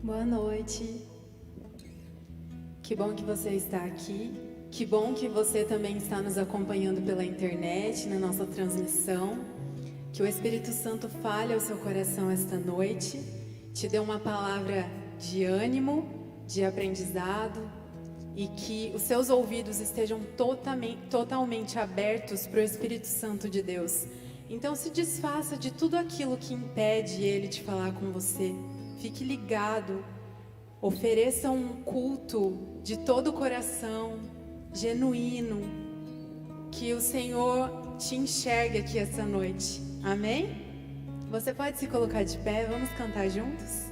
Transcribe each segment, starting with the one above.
Boa noite. Que bom que você está aqui. Que bom que você também está nos acompanhando pela internet, na nossa transmissão. Que o Espírito Santo fale ao seu coração esta noite, te dê uma palavra de ânimo, de aprendizado, e que os seus ouvidos estejam totalmente abertos para o Espírito Santo de Deus. Então se desfaça de tudo aquilo que impede Ele de falar com você. Fique ligado, ofereça um culto de todo o coração, genuíno, que o Senhor te enxergue aqui essa noite. Amém? Você pode se colocar de pé, vamos cantar juntos?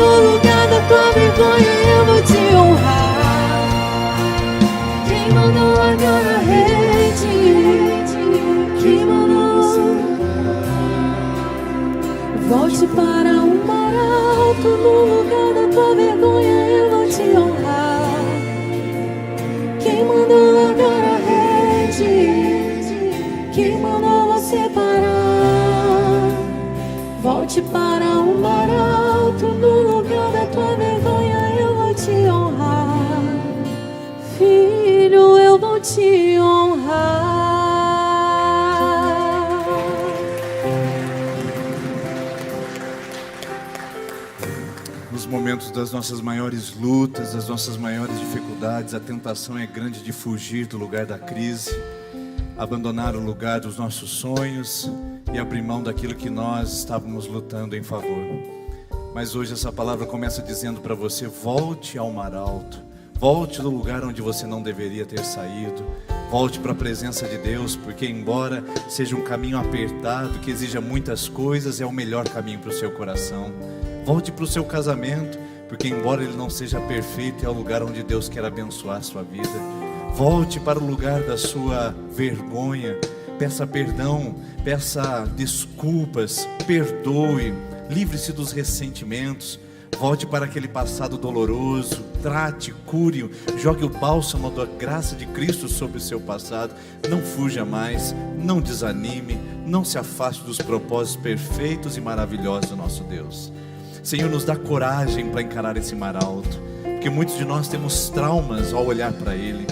no lugar da tua vergonha eu vou te honrar. Quem mandou largar a rede? Quem mandou? Volte para o mar alto, no lugar da tua vergonha eu vou te honrar. Quem mandou largar a rede? Quem mandou você parar? Volte para o mar alto, no lugar da tua vergonha eu vou te honrar. Filho, eu vou te honrar. Nos momentos das nossas maiores lutas, das nossas maiores dificuldades, a tentação é grande de fugir do lugar da crise, abandonar o lugar dos nossos sonhos e abrir mão daquilo que nós estávamos lutando em favor. Mas hoje essa palavra começa dizendo para você: volte ao mar alto, volte do lugar onde você não deveria ter saído, volte para a presença de Deus, porque embora seja um caminho apertado, que exija muitas coisas, é o melhor caminho para o seu coração. Volte para o seu casamento, porque embora ele não seja perfeito, é o lugar onde Deus quer abençoar a sua vida. Volte para o lugar da sua vergonha, peça perdão, peça desculpas, perdoe, livre-se dos ressentimentos. Volte para aquele passado doloroso, trate, cure, jogue o bálsamo da graça de Cristo sobre o seu passado. Não fuja mais, não desanime, não se afaste dos propósitos perfeitos e maravilhosos do nosso Deus. Senhor, nos dá coragem para encarar esse mar alto, porque muitos de nós temos traumas ao olhar para Ele.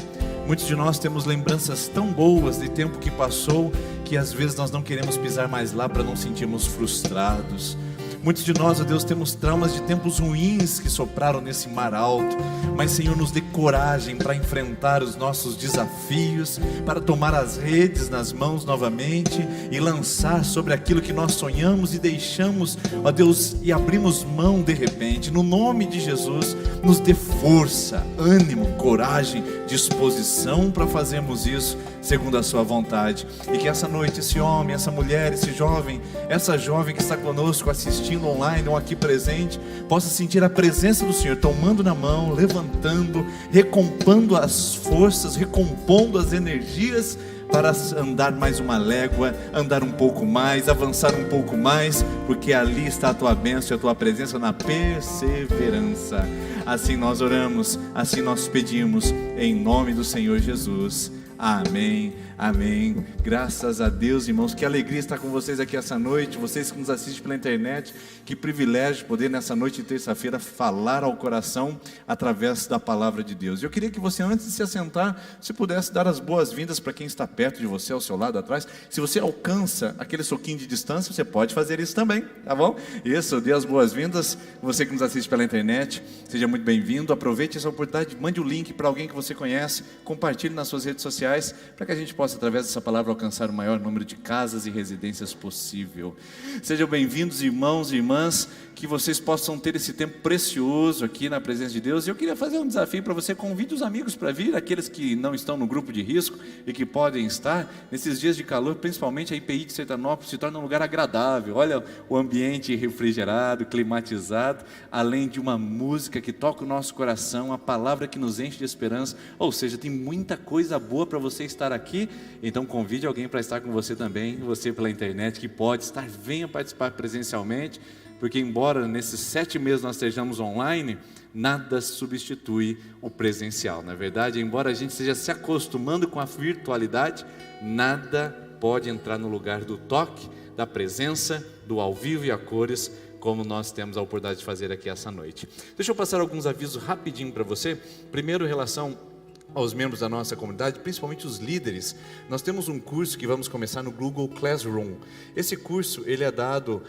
Muitos de nós temos lembranças tão boas de tempo que passou, que às vezes nós não queremos pisar mais lá para não sentirmos frustrados. Muitos de nós, ó Deus, temos traumas de tempos ruins que sopraram nesse mar alto. Mas, Senhor, nos dê coragem para enfrentar os nossos desafios, para tomar as redes nas mãos novamente e lançar sobre aquilo que nós sonhamos e deixamos, ó Deus, e abrimos mão de repente. No nome de Jesus, nos dê força, ânimo, coragem, disposição para fazermos isso segundo a sua vontade. E que essa noite esse homem, essa mulher, esse jovem, essa jovem que está conosco assistindo online ou aqui presente, possa sentir a presença do Senhor tomando na mão, levantando, recompondo as forças, recompondo as energias para andar mais uma légua, andar um pouco mais, avançar um pouco mais, porque ali está a tua bênção e a tua presença na perseverança. Assim nós oramos, assim nós pedimos, em nome do Senhor Jesus. Amém, amém. Graças a Deus, irmãos, que alegria estar com vocês aqui essa noite. Vocês que nos assistem pela internet, que privilégio poder nessa noite de terça-feira falar ao coração através da palavra de Deus. Eu queria que você, antes de se assentar, se pudesse dar as boas-vindas para quem está perto de você, ao seu lado atrás. Se você alcança aquele soquinho de distância, você pode fazer isso também, tá bom? Isso, dê as boas-vindas. Você que nos assiste pela internet, seja muito bem-vindo. Aproveite essa oportunidade, mande o link para alguém que você conhece, compartilhe nas suas redes sociais, para que a gente possa, através dessa palavra, alcançar o maior número de casas e residências possível. Sejam bem-vindos, irmãos e irmãs, que vocês possam ter esse tempo precioso aqui na presença de Deus. E eu queria fazer um desafio para você: convide os amigos para vir, aqueles que não estão no grupo de risco e que podem estar. Nesses dias de calor, principalmente a IPI de Sertanópolis se torna um lugar agradável. Olha o ambiente refrigerado, climatizado, além de uma música que toca o nosso coração, a palavra que nos enche de esperança. Ou seja, tem muita coisa boa para você estar aqui. Então convide alguém para estar com você também, você pela internet que pode estar, venha participar presencialmente, porque embora nesses 7 meses nós estejamos online, nada substitui o presencial, não é verdade? Embora a gente esteja se acostumando com a virtualidade, nada pode entrar no lugar do toque, da presença, do ao vivo e a cores, como nós temos a oportunidade de fazer aqui essa noite. Deixa eu passar alguns avisos rapidinho para você. Primeiro, em relação aos membros da nossa comunidade, principalmente os líderes, nós temos um curso que vamos começar no Google Classroom. Esse curso, ele é dado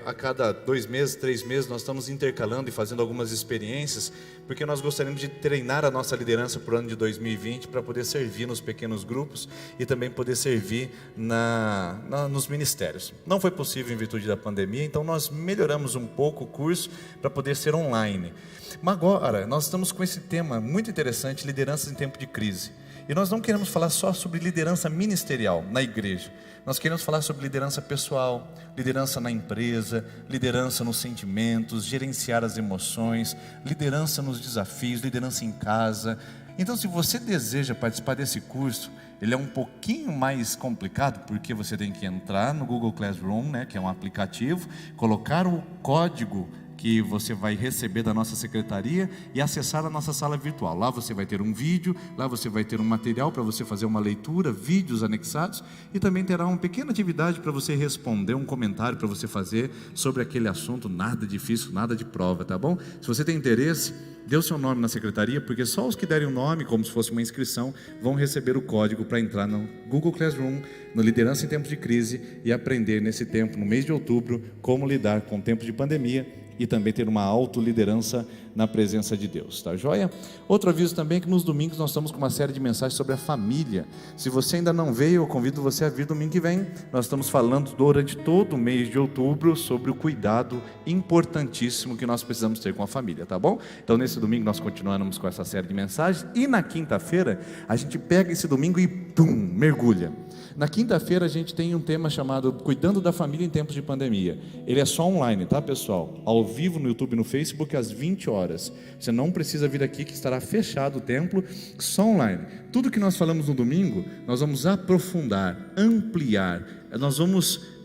a cada 2 meses, 3 meses, nós estamos intercalando e fazendo algumas experiências, porque nós gostaríamos de treinar a nossa liderança para o ano de 2020, para poder servir nos pequenos grupos e também poder servir nos ministérios. Não foi possível em virtude da pandemia, então nós melhoramos um pouco o curso para poder ser online. Mas agora, nós estamos com esse tema muito interessante, lideranças em tempo de crise. E nós não queremos falar só sobre liderança ministerial na igreja. Nós queremos falar sobre liderança pessoal, liderança na empresa, liderança nos sentimentos, gerenciar as emoções, liderança nos desafios, liderança em casa. Então, se você deseja participar desse curso, ele é um pouquinho mais complicado, porque você tem que entrar no Google Classroom, né, que é um aplicativo, colocar o código que você vai receber da nossa secretaria e acessar a nossa sala virtual. Lá você vai ter um vídeo, lá você vai ter um material para você fazer uma leitura, vídeos anexados, e também terá uma pequena atividade para você responder, um comentário para você fazer sobre aquele assunto, nada difícil, nada de prova, tá bom? Se você tem interesse, dê o seu nome na secretaria, porque só os que derem o nome, como se fosse uma inscrição, vão receber o código para entrar no Google Classroom, no Liderança em Tempos de Crise, e aprender nesse tempo, no mês de outubro, como lidar com o tempo de pandemia, e também ter uma autoliderança na presença de Deus, tá joia? Outro aviso também é que nos domingos nós estamos com uma série de mensagens sobre a família. Se você ainda não veio, eu convido você a vir domingo que vem. Nós estamos falando durante todo o mês de outubro sobre o cuidado importantíssimo que nós precisamos ter com a família, tá bom? Então nesse domingo nós continuamos com essa série de mensagens, e na quinta-feira a gente pega esse domingo e mergulha. Na quinta-feira a gente tem um tema chamado Cuidando da Família em Tempos de Pandemia. Ele é só online, tá, pessoal? Ao vivo no YouTube e no Facebook às 20 horas. Você não precisa vir aqui, que estará fechado o templo, só online. Tudo que nós falamos no domingo, nós vamos aprofundar, ampliar, nós vamos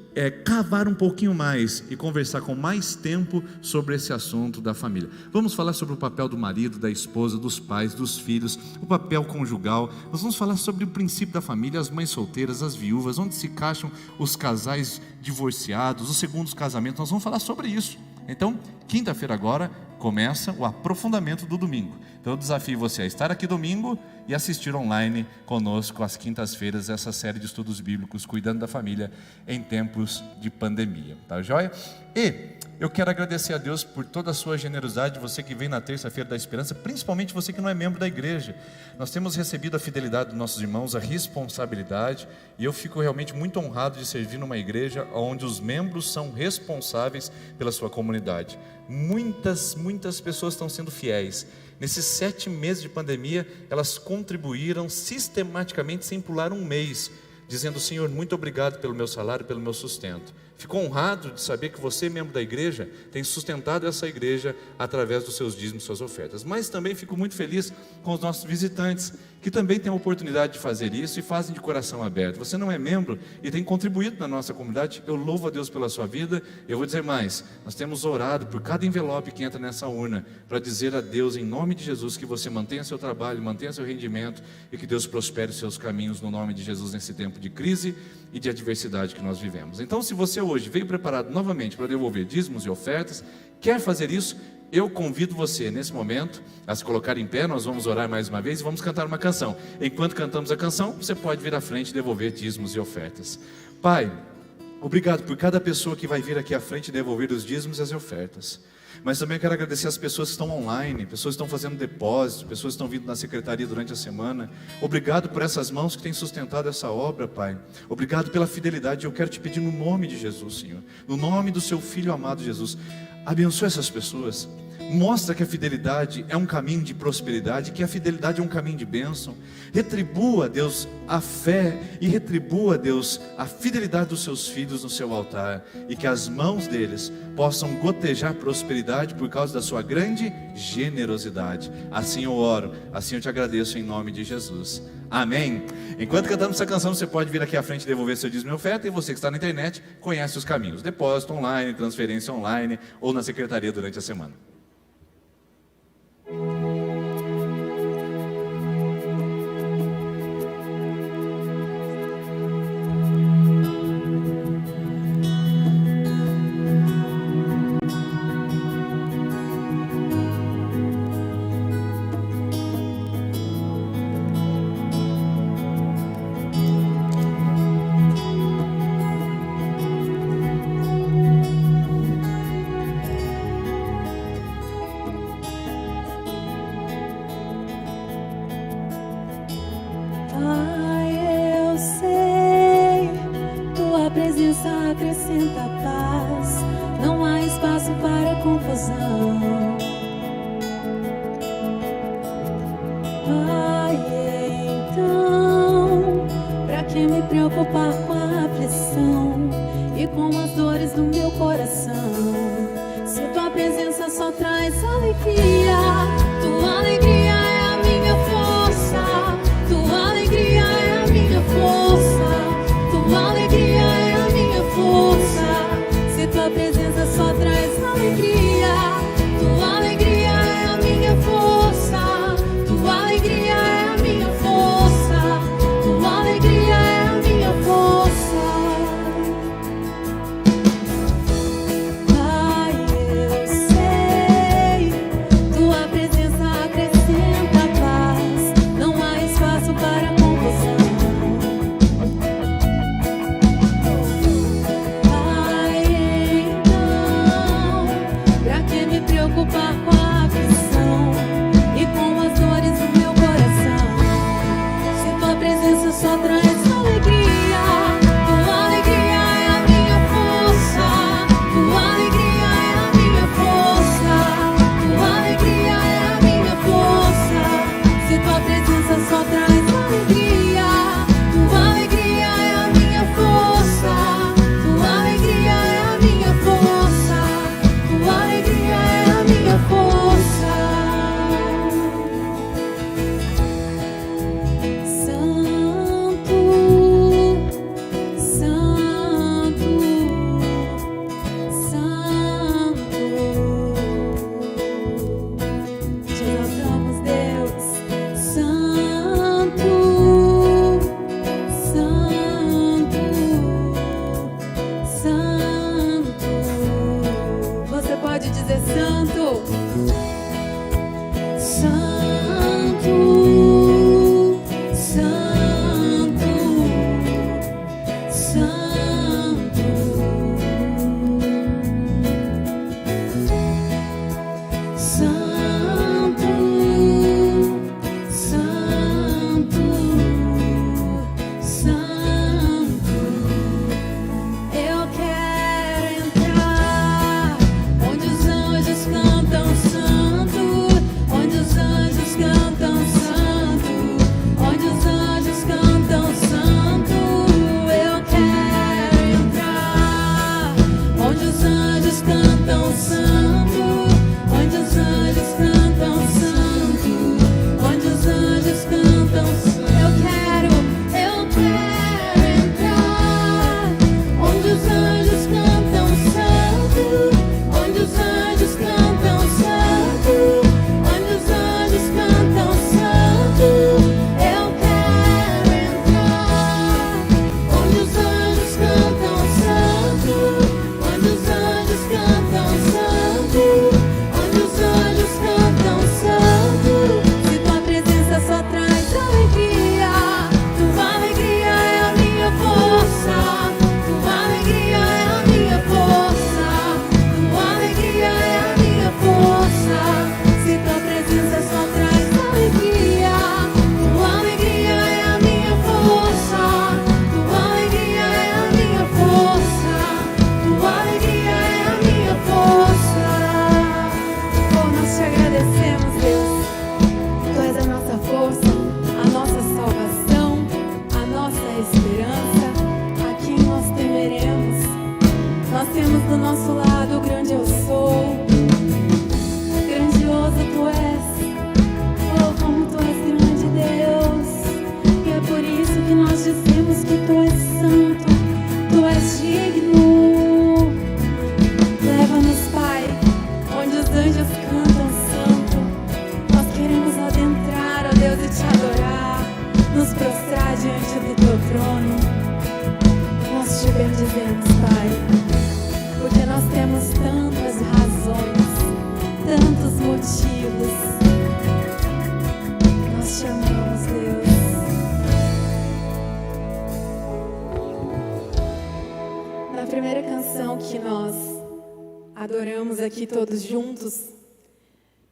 cavar um pouquinho mais e conversar com mais tempo sobre esse assunto da família. Vamos falar sobre o papel do marido, da esposa, dos pais, dos filhos, o papel conjugal. Nós vamos falar sobre o princípio da família, as mães solteiras, as viúvas, onde se encaixam os casais divorciados, os segundos casamentos. Nós vamos falar sobre isso. Então, quinta-feira agora começa o aprofundamento do domingo. Então eu desafio você a estar aqui domingo e assistir online conosco às quintas-feiras essa série de estudos bíblicos, Cuidando da Família em Tempos de Pandemia, tá joia? E eu quero agradecer a Deus por toda a sua generosidade, você que vem na terça-feira da esperança, principalmente você que não é membro da igreja. Nós temos recebido a fidelidade dos nossos irmãos, a responsabilidade, e eu fico realmente muito honrado de servir numa igreja onde os membros são responsáveis pela sua comunidade. Muitas pessoas estão sendo fiéis. Nesses 7 meses de pandemia, elas contribuíram sistematicamente sem pular um mês, dizendo: Senhor, muito obrigado pelo meu salário, pelo meu sustento. Fico honrado de saber que você, membro da igreja, tem sustentado essa igreja através dos seus dízimos, suas ofertas. Mas também fico muito feliz com os nossos visitantes, que também têm a oportunidade de fazer isso e fazem de coração aberto. Você não é membro e tem contribuído na nossa comunidade. Eu louvo a Deus pela sua vida. Eu vou dizer mais, nós temos orado por cada envelope que entra nessa urna, para dizer a Deus, em nome de Jesus, que você mantenha seu trabalho, mantenha seu rendimento, e que Deus prospere os seus caminhos no nome de Jesus nesse tempo de crise e de adversidade que nós vivemos. Então, se você hoje veio preparado novamente para devolver dízimos e ofertas, quer fazer isso, eu convido você nesse momento a se colocar em pé. Nós vamos orar mais uma vez e vamos cantar uma canção. Enquanto cantamos a canção, você pode vir à frente e devolver dízimos e ofertas. Pai, obrigado por cada pessoa que vai vir aqui à frente e devolver os dízimos e as ofertas. Mas também quero agradecer as pessoas que estão online, pessoas que estão fazendo depósito, pessoas que estão vindo na secretaria durante a semana. Obrigado por essas mãos que têm sustentado essa obra, Pai. Obrigado pela fidelidade. Eu quero te pedir no nome de Jesus, Senhor, no nome do seu Filho amado Jesus, abençoe essas pessoas. Mostra que a fidelidade é um caminho de prosperidade, que a fidelidade é um caminho de bênção. Retribua, Deus, a fé e retribua, Deus, a fidelidade dos seus filhos no seu altar, e que as mãos deles possam gotejar prosperidade por causa da sua grande generosidade. Assim eu oro, assim eu te agradeço em nome de Jesus. Amém. Enquanto cantamos essa canção, você pode vir aqui à frente e devolver seu dízimo e oferta, e você que está na internet conhece os caminhos: depósito online, transferência online ou na secretaria durante a semana. Acrescenta paz, não há espaço para confusão. Pai, então que me preocupar com a aflição e com as dores do meu coração? Se tua presença só traz alegria, tua alegria é a minha força, tua alegria é a minha força, tua alegria é a minha força. Se tua presença só traz alegria, tua alegria é a minha força, tua alegria é a minha força, tua alegria é a minha força. Pai, eu sei, tua presença acrescenta paz, não há espaço para confusão. Pai, então, pra que me preocupar com a aflição e com as dores do meu coração? Se tua presença só traz alegria, tua alegria é a minha força, tua alegria é a minha força, tua alegria é a minha força. Se tua presença só traz alegria, tua alegria é a minha força, tua alegria é a minha força, tua alegria é a minha força. Santo, Santo, Santo, te exaltamos, Deus. Santo, Santo, Santo. Você pode dizer santo? Santo, Santo, Santo, Santo, Santo, Santo. Eu quero entrar onde os anjos cantam santo, onde os anjos cantam santo, onde os anjos cantam santo. Eu quero entrar onde os anjos cantam santo, onde os anjos cantam santo, onde os anjos cantam santo. Eu quero entrar onde os anjos cantam santo, onde os anjos cantam santo, onde os anjos cantam santo. Eu quero entrar onde os anjos cantam santo, onde os anjos cantam santo, onde os anjos cantam santo. Se tua presença só traz alegria, tua alegria é a minha força, tua alegria é a minha força, tua alegria é a minha força. Se tua presença só traz alegria, tua alegria é a minha força, tua alegria é a minha força, tua alegria é a minha força. Oh, nós te agradecemos, Deus. Tu és a nossa força, a nossa salvação, a nossa esperança, a quem nós temeremos. Nós temos do nosso lado o grande eu sou. Grandioso tu és, oh, como tu és grande, Deus. E é por isso que nós dizemos que tu és santo, tu és digno. Leva-nos, Pai, onde os anjos cantam santo. Nós queremos adentrar, ó Deus, e te adorar, nos prostrar diante do teu trono. Nós te bendizemos, Pai, porque nós temos tantas razões, tantos motivos. Nós te amamos, Deus. Na primeira canção que nós adoramos aqui todos juntos,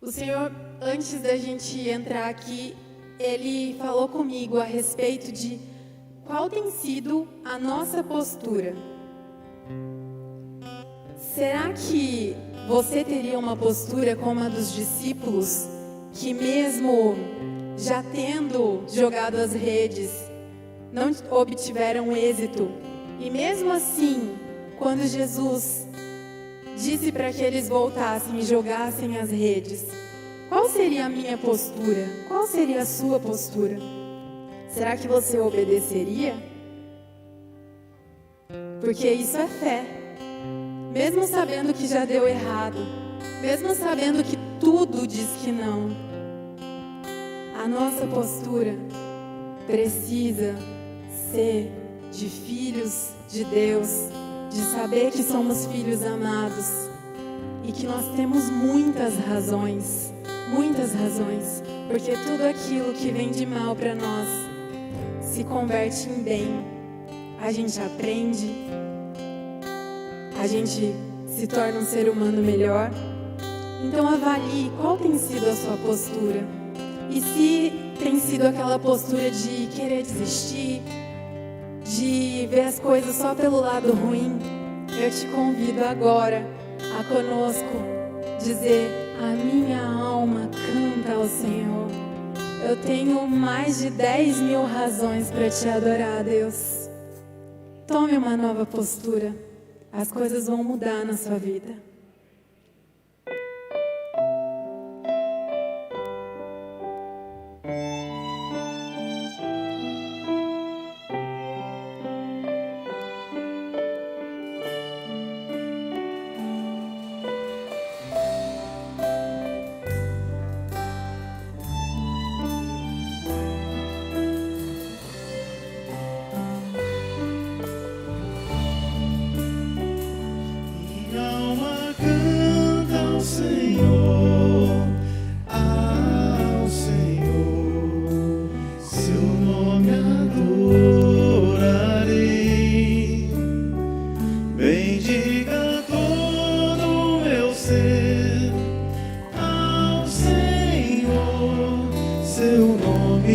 o Senhor, antes da gente entrar aqui, Ele falou comigo a respeito de qual tem sido a nossa postura. Será que você teria uma postura como a dos discípulos, que mesmo já tendo jogado as redes, não obtiveram êxito. E mesmo assim, quando Jesus disse para que eles voltassem e jogassem as redes, qual seria a minha postura? Qual seria a sua postura? Será que você obedeceria? Porque isso é fé. Mesmo sabendo que já deu errado, mesmo sabendo que tudo diz que não, a nossa postura precisa ser de filhos de Deus, de saber que somos filhos amados e que nós temos muitas razões, porque tudo aquilo que vem de mal para nós se converte em bem. A gente aprende, a gente se torna um ser humano melhor. Então avalie qual tem sido a sua postura. E se tem sido aquela postura de querer desistir, de ver as coisas só pelo lado ruim, eu te convido agora a conosco dizer: a minha alma canta ao Senhor. Eu tenho mais de 10.000 razões para te adorar, Deus. Tome uma nova postura. As coisas vão mudar na sua vida. Seu nome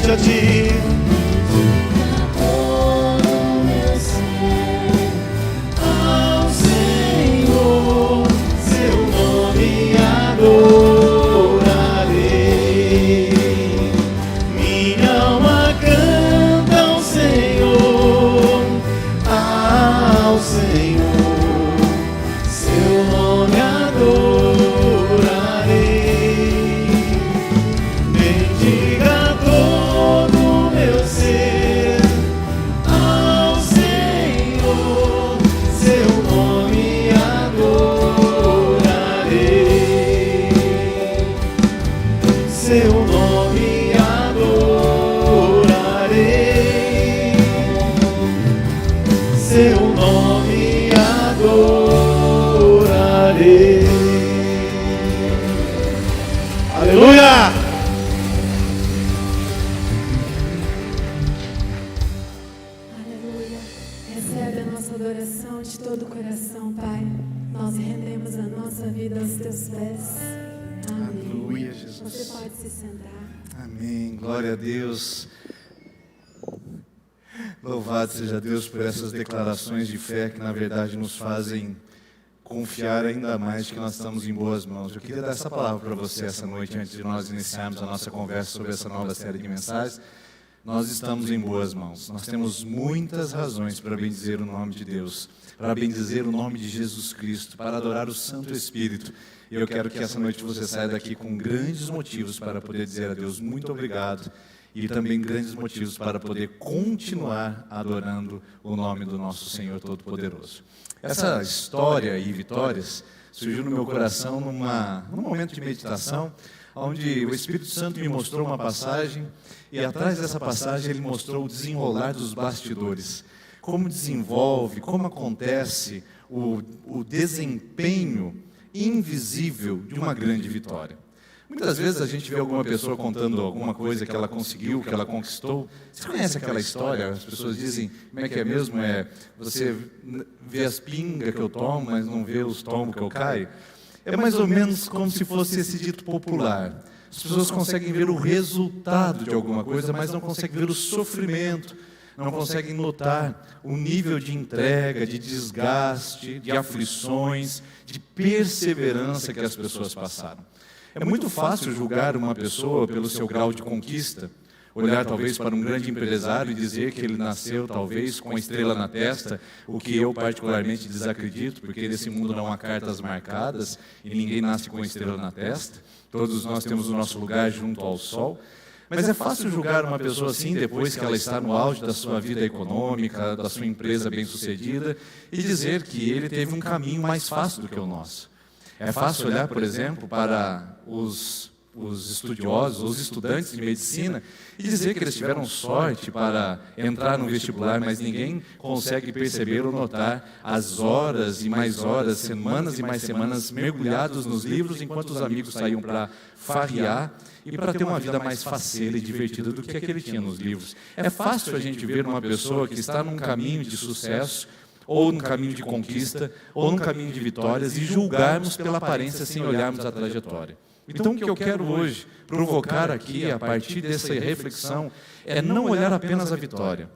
a ti. Todo meu ser ao Senhor, Seu nome adorarei. Minha alma canta ao Senhor, ao Senhor. Seu nome adorarei. Bendiga todo o meu ser ao Senhor. Seu nome adorarei. Seu nome adorarei. Seu nome adorarei. Aleluia! Aleluia. Recebe a nossa adoração de todo o coração, Pai. Nós rendemos a nossa vida aos teus pés. Amém. Aleluia, Jesus. Você pode se sentar. Amém, glória a Deus. Louvado seja Deus por essas declarações de fé que na verdade nos fazem confiar ainda mais que nós estamos em boas mãos. Eu queria dar essa palavra para você essa noite antes de nós iniciarmos a nossa conversa sobre essa nova série de mensagens. Nós estamos em boas mãos. Nós temos muitas razões para bendizer o nome de Deus, para bendizer o nome de Jesus Cristo, para adorar o Santo Espírito. E eu quero que essa noite você saia daqui com grandes motivos para poder dizer a Deus muito obrigado e também grandes motivos para poder continuar adorando o nome do nosso Senhor Todo-Poderoso. Essa história e vitórias surgiu no meu coração num momento de meditação, onde o Espírito Santo me mostrou uma passagem e atrás dessa passagem ele mostrou o desenrolar dos bastidores. Como desenvolve, como acontece o desempenho invisível de uma grande vitória. Muitas vezes a gente vê alguma pessoa contando alguma coisa que ela conseguiu, que ela conquistou. Você conhece aquela história? As pessoas dizem, como é que é mesmo? Você vê as pingas que eu tomo, mas não vê os tombos que eu caio. É mais ou menos como se fosse esse dito popular. As pessoas conseguem ver o resultado de alguma coisa, mas não conseguem ver o sofrimento, não conseguem notar o nível de entrega, de desgaste, de aflições, de perseverança que as pessoas passaram. É muito fácil julgar uma pessoa pelo seu grau de conquista, olhar talvez para um grande empresário e dizer que ele nasceu talvez com a estrela na testa, o que eu particularmente desacredito, porque nesse mundo não há cartas marcadas e ninguém nasce com a estrela na testa, todos nós temos o nosso lugar junto ao sol. Mas é fácil julgar uma pessoa assim depois que ela está no auge da sua vida econômica, da sua empresa bem-sucedida, e dizer que ele teve um caminho mais fácil do que o nosso. É fácil olhar, por exemplo, para os estudiosos, os estudantes de medicina, e dizer que eles tiveram sorte para entrar no vestibular, mas ninguém consegue perceber ou notar as horas e mais horas, semanas e mais semanas mergulhados nos livros, enquanto os amigos saíam para farrear e para ter uma vida mais faceira e divertida do que a que ele tinha nos livros. É fácil a gente ver uma pessoa que está num caminho de sucesso, ou num caminho de conquista, ou num caminho de vitórias, e julgarmos pela aparência sem olharmos a trajetória. Então, o que eu quero hoje provocar aqui, a partir dessa reflexão, é não olhar apenas a vitória.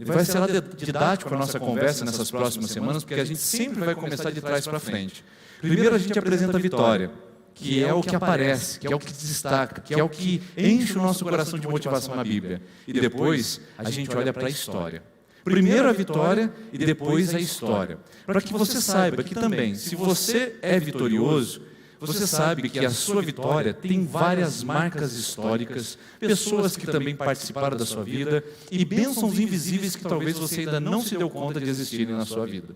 Vai ser didático a nossa conversa nessas próximas semanas, porque a gente sempre vai começar de trás para frente. Primeiro a gente apresenta a vitória, que é o que aparece, que é o que destaca, que é o que enche o nosso coração de motivação na Bíblia. E depois a gente olha para a história. Primeiro a vitória e depois a história. Para que você saiba que também, se você é vitorioso, você sabe que a sua vitória tem várias marcas históricas, pessoas que também participaram da sua vida e bênçãos invisíveis que talvez você ainda não se deu conta de existirem na sua vida.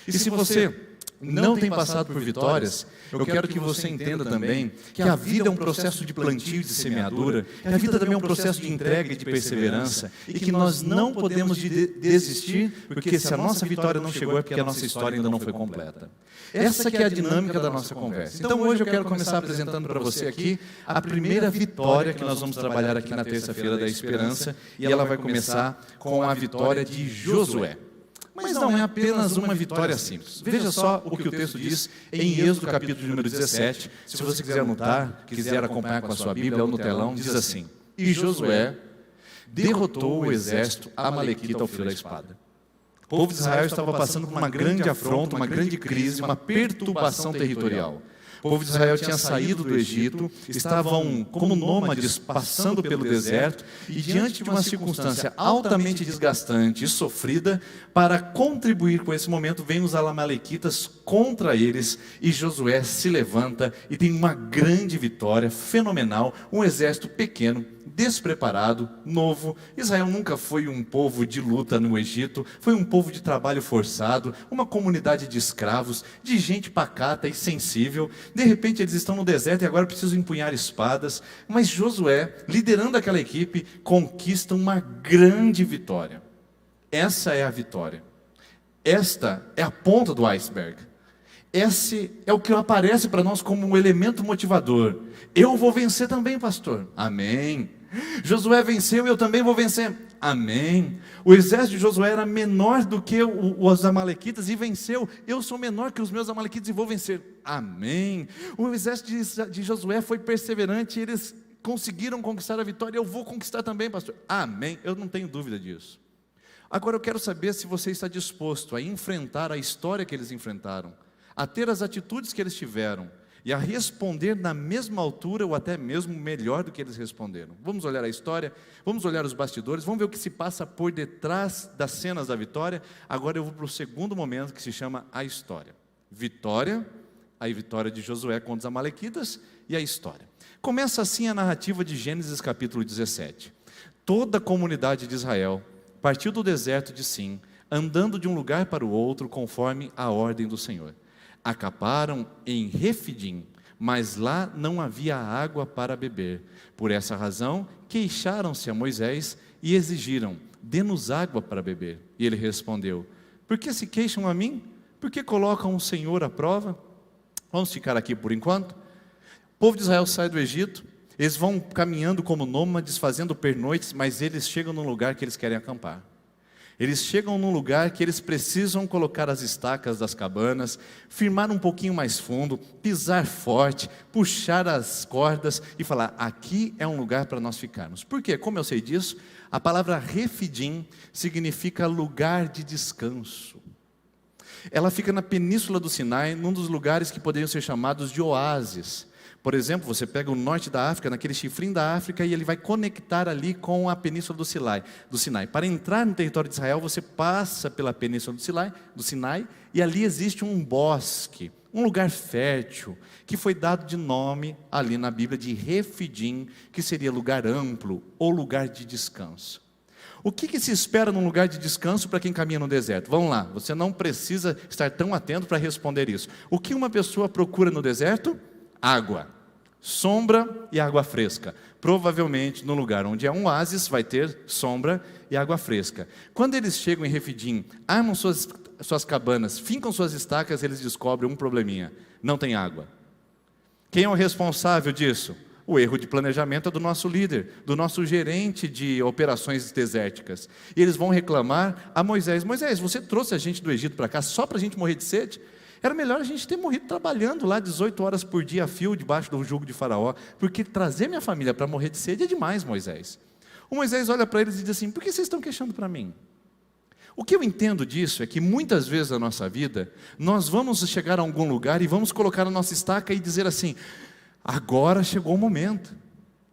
E se você não tem passado por vitórias, eu quero que você entenda também que a vida é um processo de plantio e de semeadura, que a vida também é um processo de entrega e de perseverança, e que nós não podemos desistir, porque se a nossa vitória não chegou é porque a nossa história ainda não foi completa. Essa que é a dinâmica da nossa conversa. Então hoje eu quero começar apresentando para você aqui a primeira vitória que nós vamos trabalhar aqui na terça-feira da esperança, e ela vai começar com a vitória de Josué. Mas não é apenas uma vitória simples. Veja só o que o texto diz em Êxodo, capítulo número 17. Se você quiser anotar, quiser acompanhar com a sua Bíblia ou no telão, diz assim: E Josué derrotou o exército amalequita ao fio da espada. O povo de Israel estava passando por uma grande afronta, uma grande crise, uma perturbação territorial. O povo de Israel tinha saído do Egito, estavam como nômades passando pelo deserto e diante de uma circunstância altamente desgastante e sofrida, para contribuir com esse momento, vêm os amalequitas contra eles e Josué se levanta e tem uma grande vitória fenomenal, um exército pequeno, despreparado, novo. Israel nunca foi um povo de luta no Egito, foi um povo de trabalho forçado, uma comunidade de escravos, de gente pacata e sensível. De repente eles estão no deserto e agora precisam empunhar espadas, mas Josué, liderando aquela equipe, conquista uma grande vitória. Essa é a vitória. Esta é a ponta do iceberg. Esse é o que aparece para nós como um elemento motivador. Eu vou vencer também, pastor. Amém. Josué venceu, eu também vou vencer. Amém. O exército de Josué era menor do que os amalequitas e venceu. Eu sou menor que os meus amalequitas e vou vencer. Amém. O exército de Josué foi perseverante, eles conseguiram conquistar a vitória. Eu vou conquistar também, pastor. Amém. Eu não tenho dúvida disso. Agora eu quero saber se você está disposto a enfrentar a história que eles enfrentaram, a ter as atitudes que eles tiveram e a responder na mesma altura ou até mesmo melhor do que eles responderam. Vamos olhar a história, vamos olhar os bastidores, vamos ver o que se passa por detrás das cenas da vitória. Agora eu vou para o segundo momento, que se chama a história. Vitória, a vitória de Josué contra os amalequitas e a história. Começa assim a narrativa de Gênesis capítulo 17. Toda a comunidade de Israel partiu do deserto de Sim, andando de um lugar para o outro conforme a ordem do Senhor. Acamparam em Refidim, mas lá não havia água para beber. Por essa razão, queixaram-se a Moisés e exigiram: dê-nos água para beber. E ele respondeu: por que se queixam a mim? Por que colocam o Senhor à prova? Vamos ficar aqui por enquanto. O povo de Israel sai do Egito, eles vão caminhando como nômades, fazendo pernoites, mas eles chegam num lugar que eles querem acampar. Eles chegam num lugar que eles precisam colocar as estacas das cabanas, firmar um pouquinho mais fundo, pisar forte, puxar as cordas e falar: aqui é um lugar para nós ficarmos. Por quê? Como eu sei disso? A palavra Refidim significa lugar de descanso. Ela fica na península do Sinai, num dos lugares que poderiam ser chamados de oásis. Por exemplo, você pega o norte da África, naquele chifrinho da África, e ele vai conectar ali com a península do Sinai. Para entrar no território de Israel, você passa pela península do Sinai, e ali existe um bosque, um lugar fértil, que foi dado de nome ali na Bíblia de Refidim, que seria lugar amplo ou lugar de descanso. O que se espera num lugar de descanso para quem caminha no deserto? Vamos lá, você não precisa estar tão atento para responder isso. O que uma pessoa procura no deserto? Água, sombra e água fresca. Provavelmente no lugar onde é um oásis vai ter sombra e água fresca. Quando eles chegam em Refidim, armam suas cabanas, fincam suas estacas, eles descobrem um probleminha: não tem água. Quem é o responsável disso? O erro de planejamento é do nosso líder, do nosso gerente de operações desérticas. E eles vão reclamar a Moisés: Moisés, você trouxe a gente do Egito para cá só para a gente morrer de sede? Era melhor a gente ter morrido trabalhando lá 18 horas por dia a fio, debaixo do jugo de Faraó, porque trazer minha família para morrer de sede é demais, Moisés. O Moisés olha para eles e diz assim: por que vocês estão queixando para mim? O que eu entendo disso é que muitas vezes na nossa vida, nós vamos chegar a algum lugar e vamos colocar a nossa estaca e dizer assim: agora chegou o momento.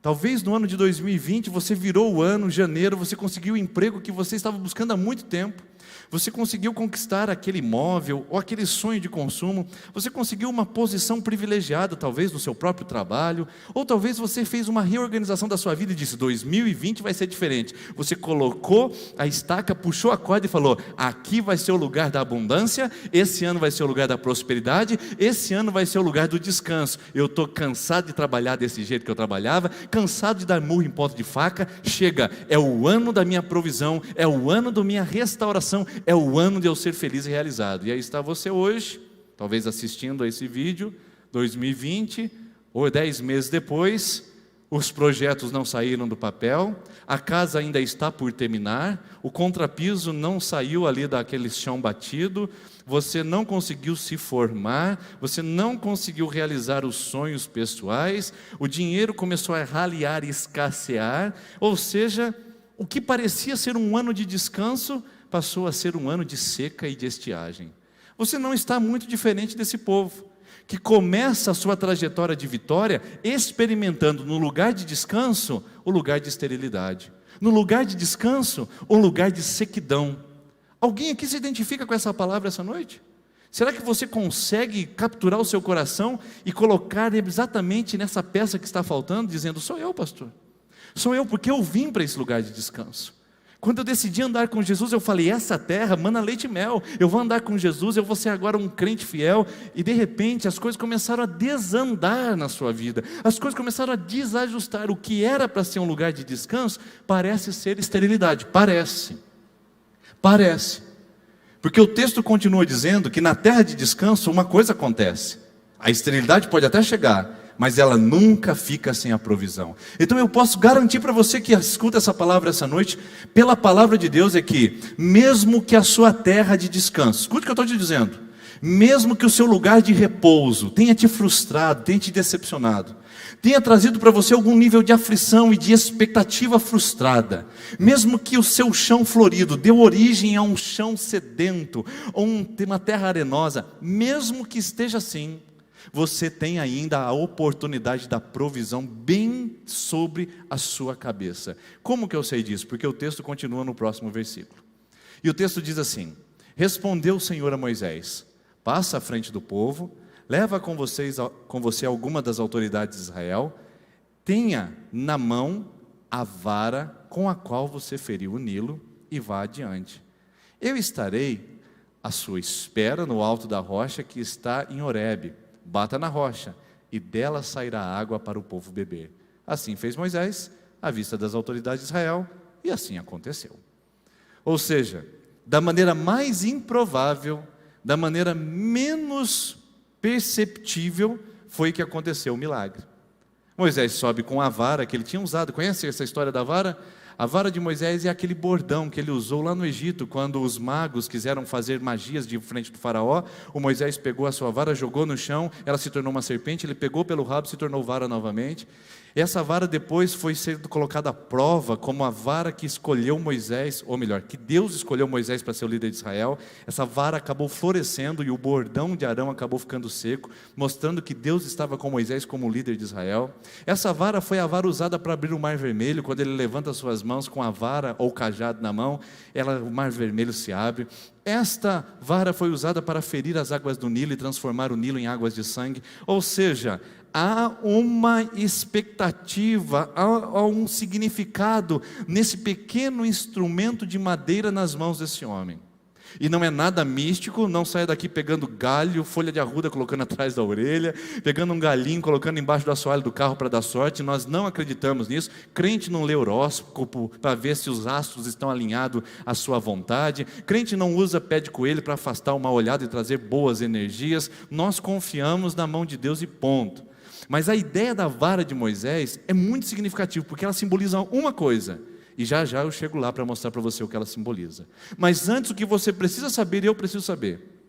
Talvez no ano de 2020 você virou o ano, janeiro, você conseguiu o emprego que você estava buscando há muito tempo. Você conseguiu conquistar aquele imóvel ou aquele sonho de consumo. Você conseguiu uma posição privilegiada, talvez no seu próprio trabalho. Ou talvez você fez uma reorganização da sua vida e disse: 2020 vai ser diferente. Você colocou a estaca, puxou a corda e falou: aqui vai ser o lugar da abundância, esse ano vai ser o lugar da prosperidade, esse ano vai ser o lugar do descanso. Eu estou cansado de trabalhar desse jeito que eu trabalhava, cansado de dar murro em ponta de faca. Chega, é o ano da minha provisão, é o ano da minha restauração, é o ano de eu ser feliz e realizado. E aí está você hoje, talvez assistindo a esse vídeo, 2020, ou 10 meses depois, os projetos não saíram do papel, a casa ainda está por terminar, o contrapiso não saiu ali daquele chão batido, você não conseguiu se formar, você não conseguiu realizar os sonhos pessoais, o dinheiro começou a raliar e escassear, ou seja, o que parecia ser um ano de descanso passou a ser um ano de seca e de estiagem. Você não está muito diferente desse povo, que começa a sua trajetória de vitória experimentando no lugar de descanso o lugar de esterilidade, no lugar de descanso o lugar de sequidão. Alguém aqui se identifica com essa palavra essa noite? Será que você consegue capturar o seu coração e colocar exatamente nessa peça que está faltando, dizendo: sou eu, pastor, sou eu, porque eu vim para esse lugar de descanso. Quando eu decidi andar com Jesus, eu falei: essa terra mana leite e mel, eu vou andar com Jesus, eu vou ser agora um crente fiel. E de repente as coisas começaram a desandar na sua vida, as coisas começaram a desajustar. O que era para ser um lugar de descanso parece ser esterilidade. Parece, porque o texto continua dizendo que na terra de descanso uma coisa acontece: a esterilidade pode até chegar, mas ela nunca fica sem a provisão. Então eu posso garantir para você que escuta essa palavra essa noite, pela palavra de Deus, é que mesmo que a sua terra de descanso, escute o que eu estou te dizendo, mesmo que o seu lugar de repouso tenha te frustrado, tenha te decepcionado, tenha trazido para você algum nível de aflição e de expectativa frustrada, mesmo que o seu chão florido deu origem a um chão sedento, ou uma terra arenosa, mesmo que esteja assim, você tem ainda a oportunidade da provisão bem sobre a sua cabeça. Como que eu sei disso? Porque o texto continua no próximo versículo. E o texto diz assim: respondeu o Senhor a Moisés: passa à frente do povo, leva com você alguma das autoridades de Israel, tenha na mão a vara com a qual você feriu o Nilo e vá adiante. Eu estarei à sua espera no alto da rocha que está em Horebe. Bata na rocha, e dela sairá água para o povo beber. Assim fez Moisés, à vista das autoridades de Israel, e assim aconteceu. Ou seja, da maneira mais improvável, da maneira menos perceptível, foi que aconteceu o milagre. Moisés sobe com a vara que ele tinha usado. Conhece essa história da vara? A vara de Moisés é aquele bordão que ele usou lá no Egito, quando os magos quiseram fazer magias de frente do faraó. O Moisés pegou a sua vara, jogou no chão, ela se tornou uma serpente, ele pegou pelo rabo e se tornou vara novamente. Essa vara depois foi sendo colocada à prova como a vara que escolheu Moisés, ou melhor, que Deus escolheu Moisés para ser o líder de Israel. Essa vara acabou florescendo e o bordão de Arão acabou ficando seco, mostrando que Deus estava com Moisés como líder de Israel. Essa vara foi a vara usada para abrir o Mar Vermelho. Quando ele levanta as suas mãos com a vara ou cajado na mão, o Mar Vermelho se abre. Esta vara foi usada para ferir as águas do Nilo e transformar o Nilo em águas de sangue. Ou seja, há uma expectativa, há um significado nesse pequeno instrumento de madeira nas mãos desse homem. E não é nada místico, não saia daqui pegando galho, folha de arruda colocando atrás da orelha, pegando um galinho, colocando embaixo do assoalho do carro para dar sorte. Nós não acreditamos nisso. Crente não lê horóscopo para ver se os astros estão alinhados à sua vontade. Crente não usa pé de coelho para afastar uma olhada e trazer boas energias. Nós confiamos na mão de Deus e ponto. Mas a ideia da vara de Moisés é muito significativa, porque ela simboliza uma coisa. E já já eu chego lá para mostrar para você o que ela simboliza. Mas antes, o que você precisa saber, e eu preciso saber: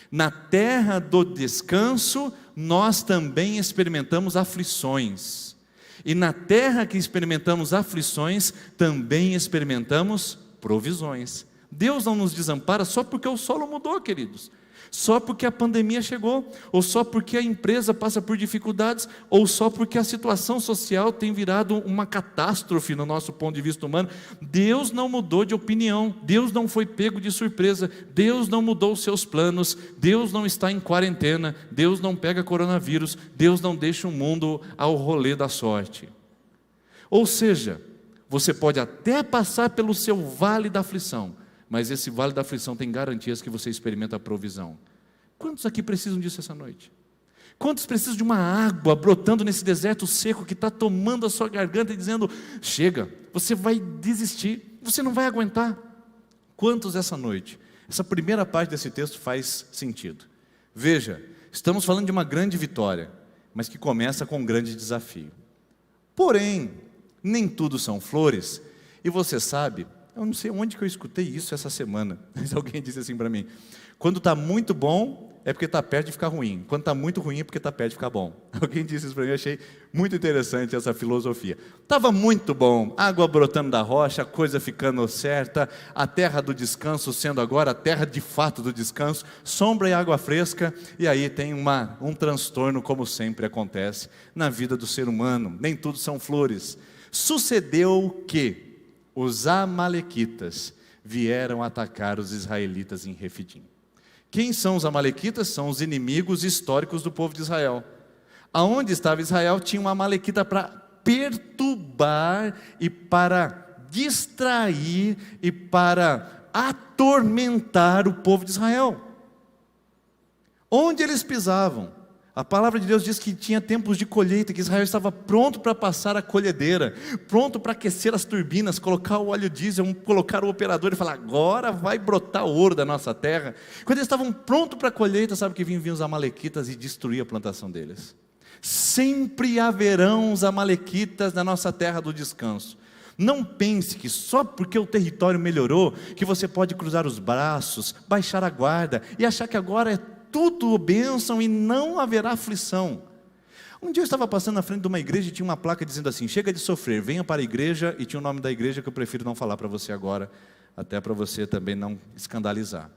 na terra do descanso, nós também experimentamos aflições. E na terra que experimentamos aflições, também experimentamos provisões. Deus não nos desampara só porque o solo mudou, queridos. Só porque a pandemia chegou, ou só porque a empresa passa por dificuldades, ou só porque a situação social tem virado uma catástrofe no nosso ponto de vista humano. Deus não mudou de opinião, Deus não foi pego de surpresa, Deus não mudou os seus planos, Deus não está em quarentena, Deus não pega coronavírus, Deus não deixa o mundo ao rolê da sorte. Ou seja, você pode até passar pelo seu vale da aflição, mas esse vale da aflição tem garantias que você experimenta a provisão. Quantos aqui precisam disso essa noite? Quantos precisam de uma água brotando nesse deserto seco que está tomando a sua garganta e dizendo: chega, você vai desistir, você não vai aguentar? Quantos essa noite? Essa primeira parte desse texto faz sentido. Veja, estamos falando de uma grande vitória, mas que começa com um grande desafio. Porém, nem tudo são flores, e você sabe, eu não sei onde que eu escutei isso essa semana, mas alguém disse assim para mim: quando está muito bom, é porque está perto de ficar ruim. Quando está muito ruim, é porque está perto de ficar bom. Alguém disse isso para mim, eu achei muito interessante essa filosofia. Estava muito bom, água brotando da rocha, a coisa ficando certa, a terra do descanso sendo agora a terra de fato do descanso, sombra e água fresca, e aí tem um transtorno, como sempre acontece na vida do ser humano. Nem tudo são flores. Sucedeu que os amalequitas vieram atacar os israelitas em Refidim. Quem são os amalequitas? São os inimigos históricos do povo de Israel. Aonde estava Israel tinha uma amalequita para perturbar e para distrair e para atormentar o povo de Israel. Onde eles pisavam, a palavra de Deus diz que tinha tempos de colheita, que Israel estava pronto para passar a colhedeira, pronto para aquecer as turbinas, colocar o óleo diesel, colocar o operador e falar, agora vai brotar ouro da nossa terra. Quando eles estavam prontos para a colheita, sabe que vinham os amalequitas e destruir a plantação deles. Sempre haverão os amalequitas na nossa terra do descanso. Não pense que só porque o território melhorou, que você pode cruzar os braços, baixar a guarda e achar que agora é tudo bênção e não haverá aflição. Um dia eu estava passando na frente de uma igreja e tinha uma placa dizendo assim, chega de sofrer, venha para a igreja, e tinha o nome da igreja que eu prefiro não falar para você agora, até para você também não escandalizar.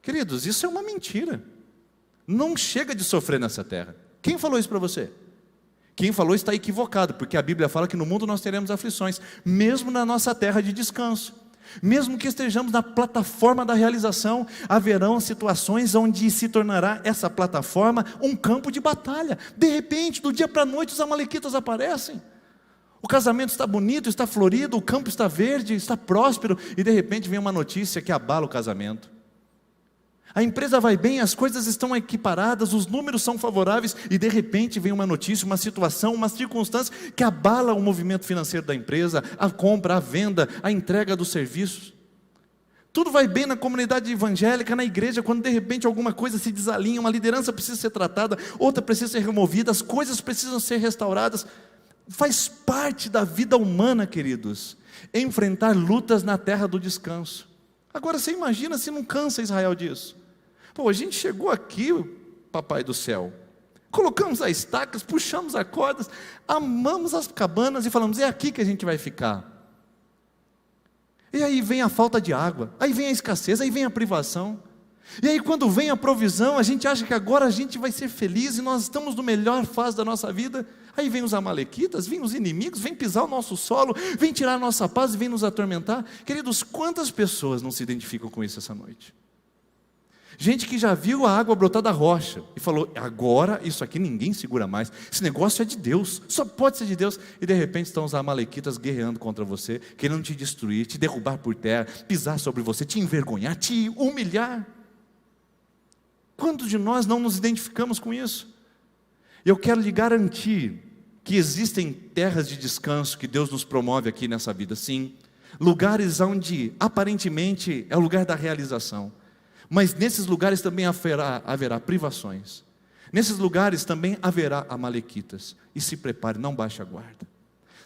Queridos, isso é uma mentira. Não chega de sofrer nessa terra. Quem falou isso para você? Quem falou está equivocado, porque a Bíblia fala que no mundo nós teremos aflições, mesmo na nossa terra de descanso. Mesmo que estejamos na plataforma da realização, haverão situações onde se tornará essa plataforma um campo de batalha. De repente, do dia para a noite, os amalequitas aparecem. O casamento está bonito, está florido, o campo está verde, está próspero, e de repente vem uma notícia que abala o casamento. A empresa vai bem, as coisas estão equiparadas, os números são favoráveis, e de repente vem uma notícia, uma situação, uma circunstância que abala o movimento financeiro da empresa, a compra, a venda, a entrega dos serviços. Tudo vai bem na comunidade evangélica, na igreja, quando de repente alguma coisa se desalinha, uma liderança precisa ser tratada, outra precisa ser removida, as coisas precisam ser restauradas. Faz parte da vida humana, queridos, enfrentar lutas na terra do descanso. Agora você imagina se não cansa Israel disso. Pô, a gente chegou aqui, papai do céu, colocamos as estacas, puxamos as cordas, amamos as cabanas e falamos, é aqui que a gente vai ficar. E aí vem a falta de água, aí vem a escassez, aí vem a privação. E aí quando vem a provisão, a gente acha que agora a gente vai ser feliz e nós estamos no melhor fase da nossa vida. Aí vem os amalequitas, vem os inimigos, vem pisar o nosso solo, vem tirar a nossa paz e vem nos atormentar. Queridos, quantas pessoas não se identificam com isso essa noite? Gente que já viu a água brotar da rocha e falou, agora isso aqui ninguém segura mais, esse negócio é de Deus, só pode ser de Deus. E de repente estão os amalequitas guerreando contra você, querendo te destruir, te derrubar por terra, pisar sobre você, te envergonhar, te humilhar. Quantos de nós não nos identificamos com isso? Eu quero lhe garantir que existem terras de descanso que Deus nos promove aqui nessa vida, sim. Lugares onde aparentemente é o lugar da realização. Mas nesses lugares também haverá privações. Nesses lugares também haverá amalequitas. E se prepare, não baixe a guarda.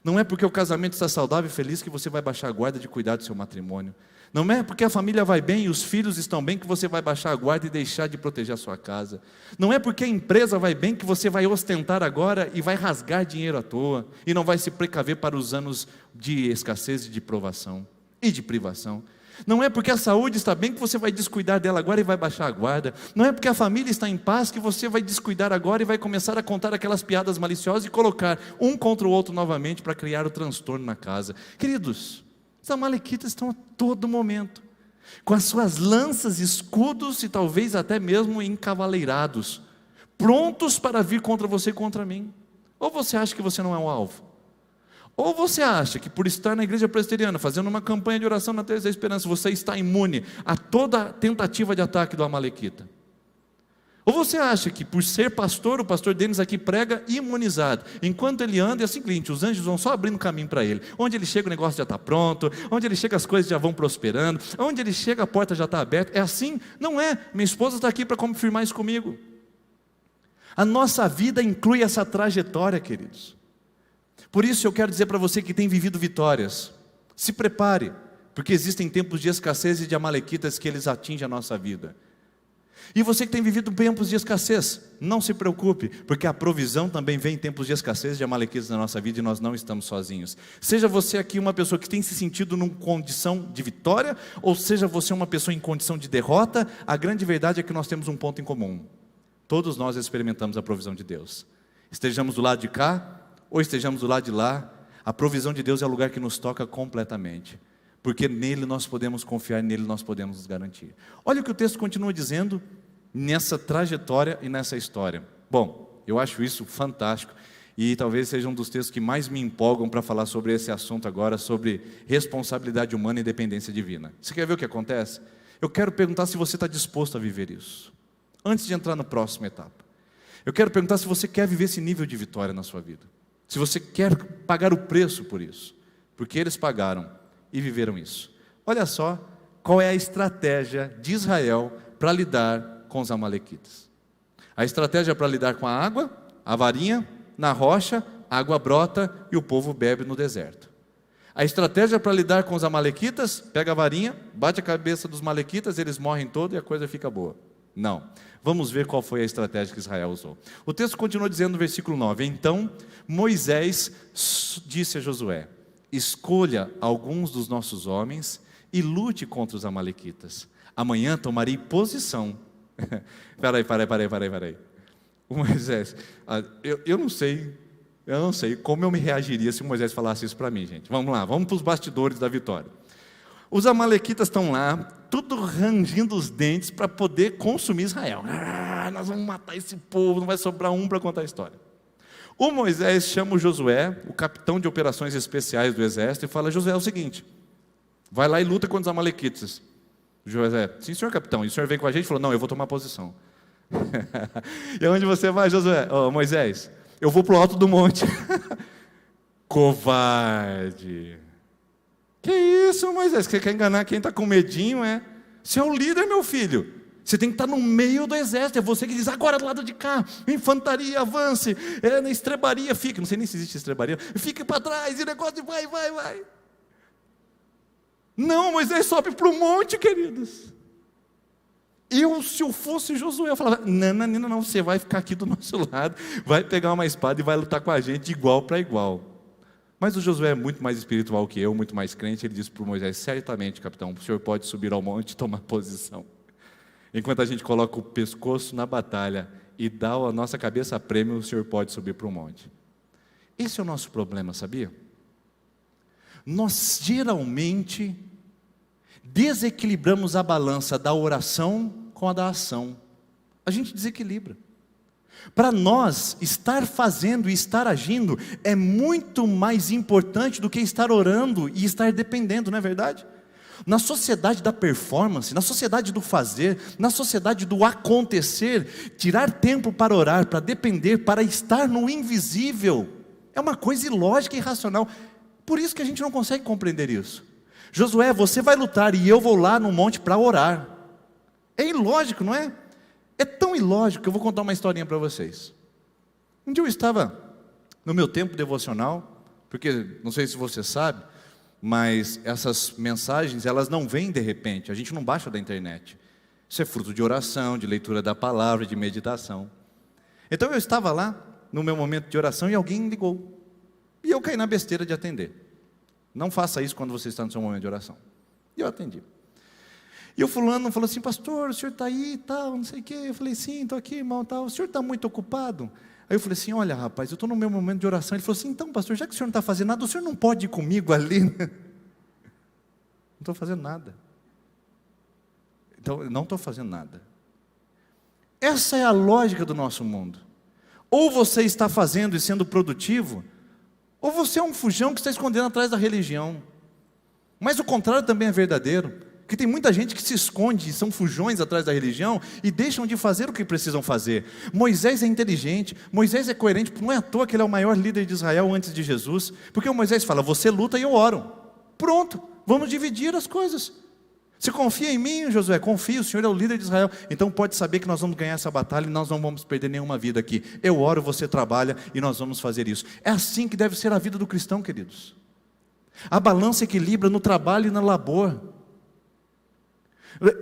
Não é porque o casamento está saudável e feliz que você vai baixar a guarda de cuidar do seu matrimônio. Não é porque a família vai bem e os filhos estão bem que você vai baixar a guarda e deixar de proteger a sua casa. Não é porque a empresa vai bem que você vai ostentar agora e vai rasgar dinheiro à toa e não vai se precaver para os anos de escassez e de provação e de privação. Não é porque a saúde está bem que você vai descuidar dela agora e vai baixar a guarda. Não é porque a família está em paz que você vai descuidar agora e vai começar a contar aquelas piadas maliciosas e colocar um contra o outro novamente para criar o transtorno na casa. Queridos, os amalequitas estão a todo momento, com as suas lanças, escudos e talvez até mesmo encavaleirados, prontos para vir contra você e contra mim. Ou você acha que você não é um alvo? Ou você acha que por estar na igreja presbiteriana, fazendo uma campanha de oração na Terça da Esperança, você está imune a toda tentativa de ataque do amalequita? Ou você acha que por ser pastor, o pastor Denis aqui prega imunizado, enquanto ele anda é o seguinte, os anjos vão só abrindo caminho para ele, onde ele chega o negócio já está pronto, onde ele chega as coisas já vão prosperando, onde ele chega a porta já está aberta, é assim? Não é, minha esposa está aqui para confirmar isso comigo. A nossa vida inclui essa trajetória, queridos. Por isso eu quero dizer para você que tem vivido vitórias, se prepare, porque existem tempos de escassez e de amalequitas que eles atingem a nossa vida. E você que tem vivido tempos de escassez, não se preocupe, porque a provisão também vem em tempos de escassez de amalequitas na nossa vida, e nós não estamos sozinhos. Seja você aqui uma pessoa que tem se sentido numa condição de vitória, ou seja você uma pessoa em condição de derrota, a grande verdade é que nós temos um ponto em comum. Todos nós experimentamos a provisão de Deus. Estejamos do lado de cá, ou estejamos do lado de lá, a provisão de Deus é o lugar que nos toca completamente. Porque nele nós podemos confiar, nele nós podemos nos garantir. Olha o que o texto continua dizendo nessa trajetória e nessa história. Bom, eu acho isso fantástico e talvez seja um dos textos que mais me empolgam para falar sobre esse assunto agora, sobre responsabilidade humana e dependência divina. Você quer ver o que acontece? Eu quero perguntar se você está disposto a viver isso. Antes de entrar na próxima etapa, eu quero perguntar se você quer viver esse nível de vitória na sua vida. Se você quer pagar o preço por isso, porque eles pagaram e viveram isso. Olha só qual é a estratégia de Israel para lidar com os amalequitas. A estratégia para lidar com a água, a varinha na rocha, a água brota e o povo bebe no deserto. A estratégia para lidar com os amalequitas, pega a varinha, bate a cabeça dos amalequitas, eles morrem todos e a coisa fica boa. Não. Vamos ver qual foi a estratégia que Israel usou. O texto continua dizendo no versículo 9: Então Moisés disse a Josué: escolha alguns dos nossos homens e lute contra os amalequitas. Amanhã tomarei posição. Peraí. O Moisés, eu não sei como eu me reagiria se o Moisés falasse isso para mim, gente. Vamos lá, vamos para os bastidores da vitória. Os amalequitas estão lá, tudo rangindo os dentes para poder consumir Israel. Nós vamos matar esse povo, não vai sobrar um para contar a história. O Moisés chama o Josué, o capitão de operações especiais do exército, e fala: Josué, é o seguinte, vai lá e luta contra os amalequitas. Josué: sim, senhor capitão. E o senhor veio com a gente e falou: não, eu vou tomar posição. E aonde você vai, Josué? Moisés, eu vou para o alto do monte. Covarde. Que isso, Moisés? Você quer enganar quem está com medinho, é? Você é o líder, meu filho. Você tem que estar no meio do exército. É você que diz: agora do lado de cá, infantaria, avance, na estrebaria, fique. Não sei nem se existe estrebaria. Fique para trás, e o negócio vai. Não, Moisés sobe para o monte, queridos. Se eu fosse Josué, eu falava: não, você vai ficar aqui do nosso lado, vai pegar uma espada e vai lutar com a gente de igual para igual. Mas o Josué é muito mais espiritual que eu, muito mais crente. Ele disse para o Moisés: certamente, capitão, o senhor pode subir ao monte e tomar posição. Enquanto a gente coloca o pescoço na batalha e dá a nossa cabeça a prêmio, o senhor pode subir para o monte. Esse é o nosso problema, sabia? Nós geralmente desequilibramos a balança da oração com a da ação. A gente desequilibra. Para nós, estar fazendo e estar agindo é muito mais importante do que estar orando e estar dependendo, não é verdade? Na sociedade da performance, na sociedade do fazer, na sociedade do acontecer, tirar tempo para orar, para depender, para estar no invisível, é uma coisa ilógica e irracional. Por isso que a gente não consegue compreender isso. Josué, você vai lutar e eu vou lá no monte para orar. É ilógico, não é? É tão ilógico que eu vou contar uma historinha para vocês. Um dia eu estava no meu tempo devocional, porque não sei se você sabe, mas essas mensagens, elas não vêm de repente, a gente não baixa da internet. Isso é fruto de oração, de leitura da palavra, de meditação. Então eu estava lá, no meu momento de oração, e alguém ligou. E eu caí na besteira de atender. Não faça isso quando você está no seu momento de oração. E eu atendi. E o fulano falou assim: pastor, o senhor está aí e tal, não sei o quê. Eu falei: sim, estou aqui, irmão, tal. O senhor está muito ocupado? Aí eu falei assim: olha, rapaz, eu estou no meu momento de oração. Ele falou assim: então, pastor, já que o senhor não está fazendo nada, o senhor não pode ir comigo ali? Não estou fazendo nada. Então, eu não estou fazendo nada. Essa é a lógica do nosso mundo. Ou você está fazendo e sendo produtivo, ou você é um fujão que está escondendo atrás da religião. Mas o contrário também é verdadeiro. Porque tem muita gente que se esconde, são fujões atrás da religião e deixam de fazer o que precisam fazer. Moisés é inteligente, Moisés é coerente, não é à toa que ele é o maior líder de Israel antes de Jesus, porque o Moisés fala: você luta e eu oro. Pronto, vamos dividir as coisas. Você confia em mim, Josué? Confia, o Senhor é o líder de Israel, então pode saber que nós vamos ganhar essa batalha e nós não vamos perder nenhuma vida aqui. Eu oro, você trabalha e nós vamos fazer isso. É assim que deve ser a vida do cristão, queridos. A balança equilibra no trabalho e na labor.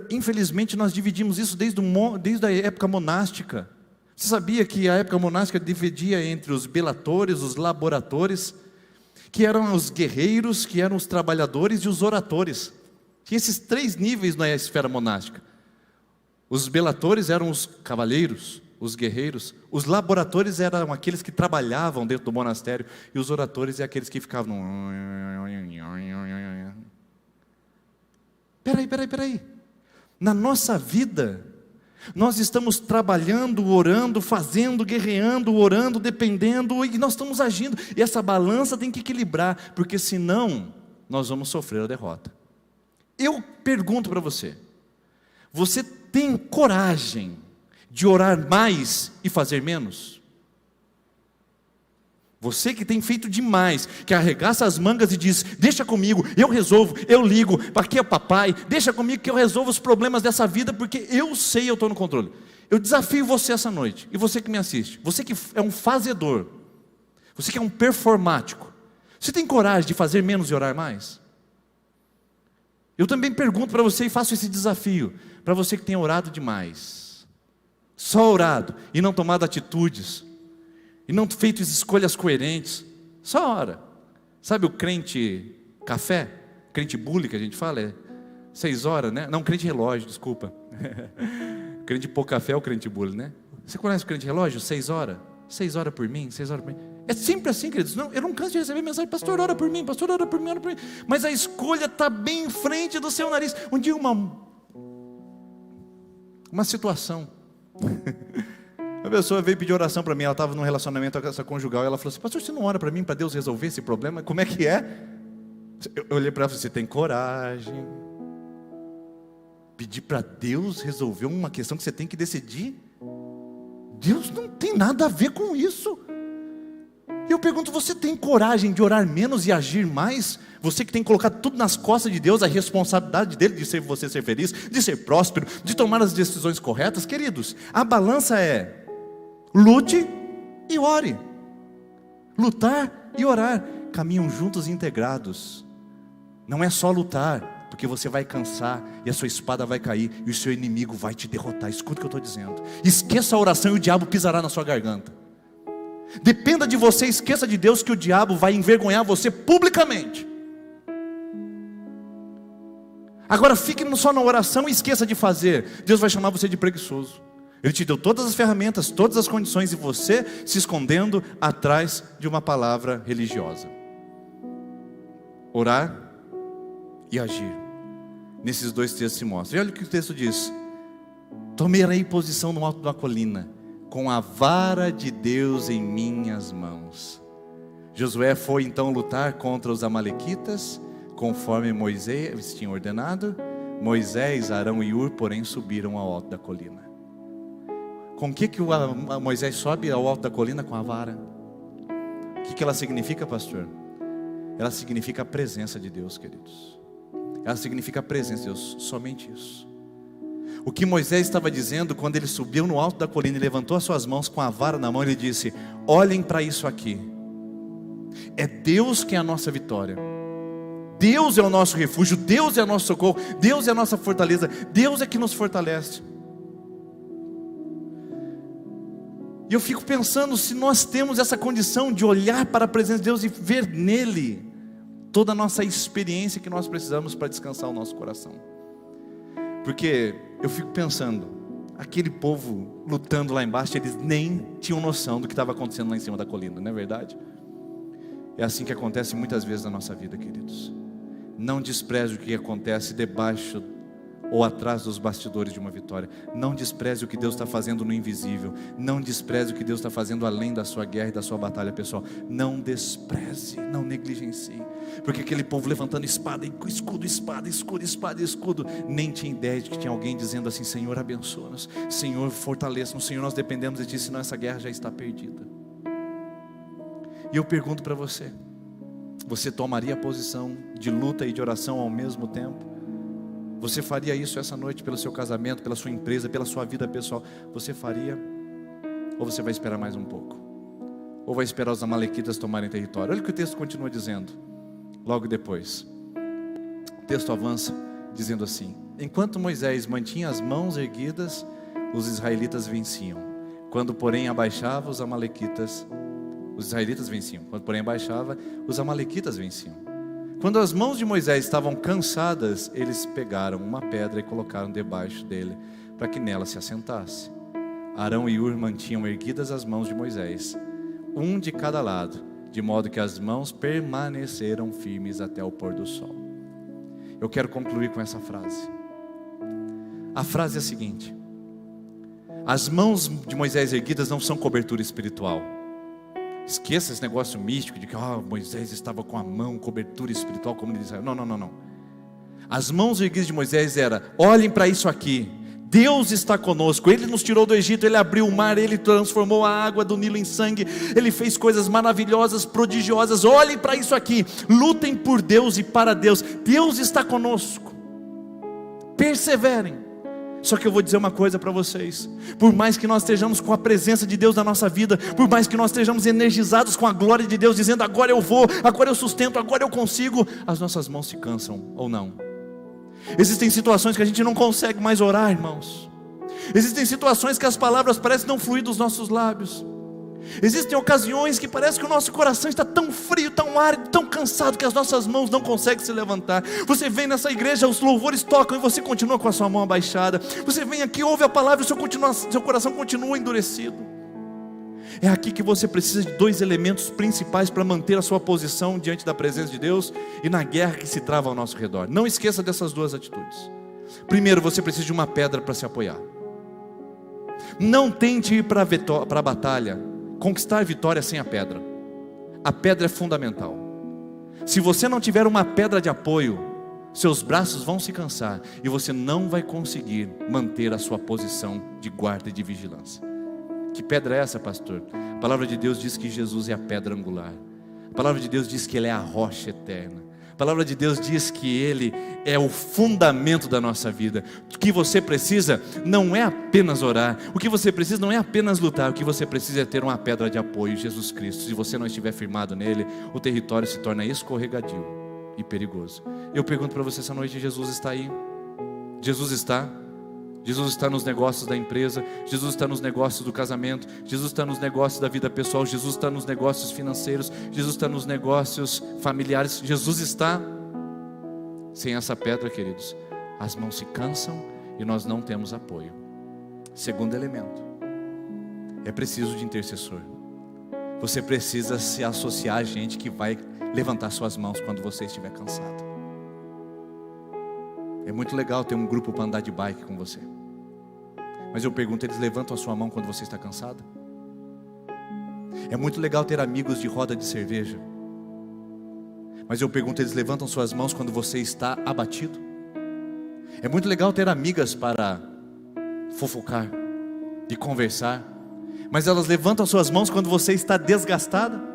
Infelizmente nós dividimos isso desde a época monástica. Você sabia que a época monástica dividia entre os belatores, os laboratores, que eram os guerreiros, que eram os trabalhadores e os oratores. Tinha esses 3 níveis na esfera monástica. Os belatores eram os cavaleiros, os guerreiros. Os laboratores eram aqueles que trabalhavam dentro do monastério. E os oratores é aqueles que ficavam... Peraí. Na nossa vida, nós estamos trabalhando, orando, fazendo, guerreando, orando, dependendo, e nós estamos agindo. E essa balança tem que equilibrar, porque senão nós vamos sofrer a derrota. Eu pergunto para você, você tem coragem de orar mais e fazer menos? Você que tem feito demais, que arregaça as mangas e diz, deixa comigo, eu resolvo, eu ligo, aqui é papai, deixa comigo que eu resolvo os problemas dessa vida, porque eu sei, eu estou no controle. Eu desafio você essa noite, e você que me assiste, você que é um fazedor, você que é um performático, você tem coragem de fazer menos e orar mais? Eu também pergunto para você e faço esse desafio, para você que tem orado demais, só orado e não tomado atitudes, e não feito escolhas coerentes, só ora. Sabe o crente café? Crente bully que a gente fala? É 6 horas, né? Não, crente relógio, desculpa. Crente pôr café é o crente bully, né? Você conhece o crente relógio? 6 horas? 6 horas por mim, 6 horas por mim. É sempre assim, queridos. Não, eu não canso de receber mensagem, pastor, ora por mim, pastor, ora por mim, ora por mim. Mas a escolha está bem em frente do seu nariz. Um dia uma situação. Uma pessoa veio pedir oração para mim, ela estava num relacionamento com essa conjugal, e ela falou assim, pastor, você não ora para mim, para Deus resolver esse problema? Como é que é? Eu olhei para ela e falei, você tem coragem? Pedir para Deus resolver uma questão que você tem que decidir? Deus não tem nada a ver com isso. Eu pergunto, você tem coragem de orar menos e agir mais? Você que tem colocado tudo nas costas de Deus, a responsabilidade dele de você ser feliz, de ser próspero, de tomar as decisões corretas. Queridos, a balança é lute e ore. Lutar e orar caminham juntos e integrados. Não é só lutar, porque você vai cansar e a sua espada vai cair e o seu inimigo vai te derrotar. Escuta o que eu estou dizendo. Esqueça a oração e o diabo pisará na sua garganta. Dependa de você, esqueça de Deus, que o diabo vai envergonhar você publicamente. Agora fique só na oração e esqueça de fazer. Deus vai chamar você de preguiçoso. Ele te deu todas as ferramentas, todas as condições, e você se escondendo atrás de uma palavra religiosa. Orar e agir. Nesses 2 textos se mostra. E olha o que o texto diz: tomarei posição no alto da colina, com a vara de Deus em minhas mãos. Josué foi então lutar contra os amalequitas, conforme Moisés tinha ordenado. Moisés, Arão e Hur, porém, subiram ao alto da colina. Com o que Moisés sobe ao alto da colina? Com a vara. O que ela significa, pastor? Ela significa a presença de Deus, queridos. Ela significa a presença de Deus, somente isso. O que Moisés estava dizendo quando ele subiu no alto da colina e levantou as suas mãos com a vara na mão, ele disse: olhem para isso aqui. É Deus que é a nossa vitória. Deus é o nosso refúgio, Deus é o nosso socorro, Deus é a nossa fortaleza, Deus é que nos fortalece. E eu fico pensando, se nós temos essa condição de olhar para a presença de Deus e ver nele toda a nossa experiência que nós precisamos para descansar o nosso coração. Porque eu fico pensando, aquele povo lutando lá embaixo, eles nem tinham noção do que estava acontecendo lá em cima da colina, não é verdade? É assim que acontece muitas vezes na nossa vida, queridos. Não despreze o que acontece debaixo ou atrás dos bastidores de uma vitória. Não despreze o que Deus está fazendo no invisível. Não despreze o que Deus está fazendo além da sua guerra e da sua batalha pessoal. Não despreze, não negligencie. Porque aquele povo levantando espada, escudo, espada, escudo, espada, escudo, nem tinha ideia de que tinha alguém dizendo assim: Senhor, abençoa-nos, Senhor, fortaleça-nos, Senhor, nós dependemos de Ti, senão essa guerra já está perdida. E eu pergunto para você: você tomaria a posição de luta e de oração ao mesmo tempo? Você faria isso essa noite pelo seu casamento, pela sua empresa, pela sua vida pessoal? Você faria? Ou você vai esperar mais um pouco? Ou vai esperar os amalequitas tomarem território? Olha o que o texto continua dizendo. Logo depois, o texto avança dizendo assim: Enquanto Moisés mantinha as mãos erguidas, os israelitas venciam. Quando, porém, abaixava, os israelitas venciam. Quando, porém, abaixava, os amalequitas venciam. Quando as mãos de Moisés estavam cansadas, eles pegaram uma pedra e colocaram debaixo dele, para que nela se assentasse. Arão e Hur mantinham erguidas as mãos de Moisés, um de cada lado, de modo que as mãos permaneceram firmes até o pôr do sol. Eu quero concluir com essa frase. A frase é a seguinte: as mãos de Moisés erguidas não são cobertura espiritual. Esqueça esse negócio místico de que Moisés estava com a mão, cobertura espiritual como ele Israel. Não. As mãos erguidas de Moisés era: olhem para isso aqui, Deus está conosco, Ele nos tirou do Egito, Ele abriu o mar, Ele transformou a água do Nilo em sangue, Ele fez coisas maravilhosas, prodigiosas. Olhem para isso aqui, lutem por Deus e para Deus, Deus está conosco, perseverem. Só que eu vou dizer uma coisa para vocês: por mais que nós estejamos com a presença de Deus na nossa vida, por mais que nós estejamos energizados com a glória de Deus, dizendo agora eu vou, agora eu sustento, agora eu consigo, as nossas mãos se cansam ou não. Existem situações que a gente não consegue mais orar, irmãos. Existem situações que as palavras parecem não fluir dos nossos lábios. Existem ocasiões que parece que o nosso coração está tão frio, tão árido, tão cansado, que as nossas mãos não conseguem se levantar. Você vem nessa igreja, os louvores tocam e você continua com a sua mão abaixada. Você vem aqui, ouve a palavra e seu coração continua endurecido. É aqui que você precisa de dois elementos principais para manter a sua posição diante da presença de Deus e na guerra que se trava ao nosso redor. Não esqueça dessas duas atitudes. Primeiro, você precisa de uma pedra para se apoiar. Não tente ir para a batalha, conquistar a vitória sem a pedra. A pedra é fundamental. Se você não tiver uma pedra de apoio, seus braços vão se cansar e você não vai conseguir manter a sua posição de guarda e de vigilância. Que pedra é essa, pastor? A palavra de Deus diz que Jesus é a pedra angular. A palavra de Deus diz que Ele é a rocha eterna. A palavra de Deus diz que Ele é o fundamento da nossa vida. O que você precisa não é apenas orar. O que você precisa não é apenas lutar. O que você precisa é ter uma pedra de apoio, Jesus Cristo. Se você não estiver firmado nele, o território se torna escorregadio e perigoso. Eu pergunto para você essa noite: Jesus está aí? Jesus está? Jesus está nos negócios da empresa, Jesus está nos negócios do casamento, Jesus está nos negócios da vida pessoal, Jesus está nos negócios financeiros, Jesus está nos negócios familiares. Jesus está. Sem essa pedra, queridos, as mãos se cansam e nós não temos apoio. Segundo elemento, é preciso de intercessor. Você precisa se associar a gente que vai levantar suas mãos quando você estiver cansado. É muito legal ter um grupo para andar de bike com você, mas eu pergunto, eles levantam a sua mão quando você está cansado? É muito legal ter amigos de roda de cerveja, mas eu pergunto, eles levantam suas mãos quando você está abatido? É muito legal ter amigas para fofocar e conversar, mas elas levantam suas mãos quando você está desgastada?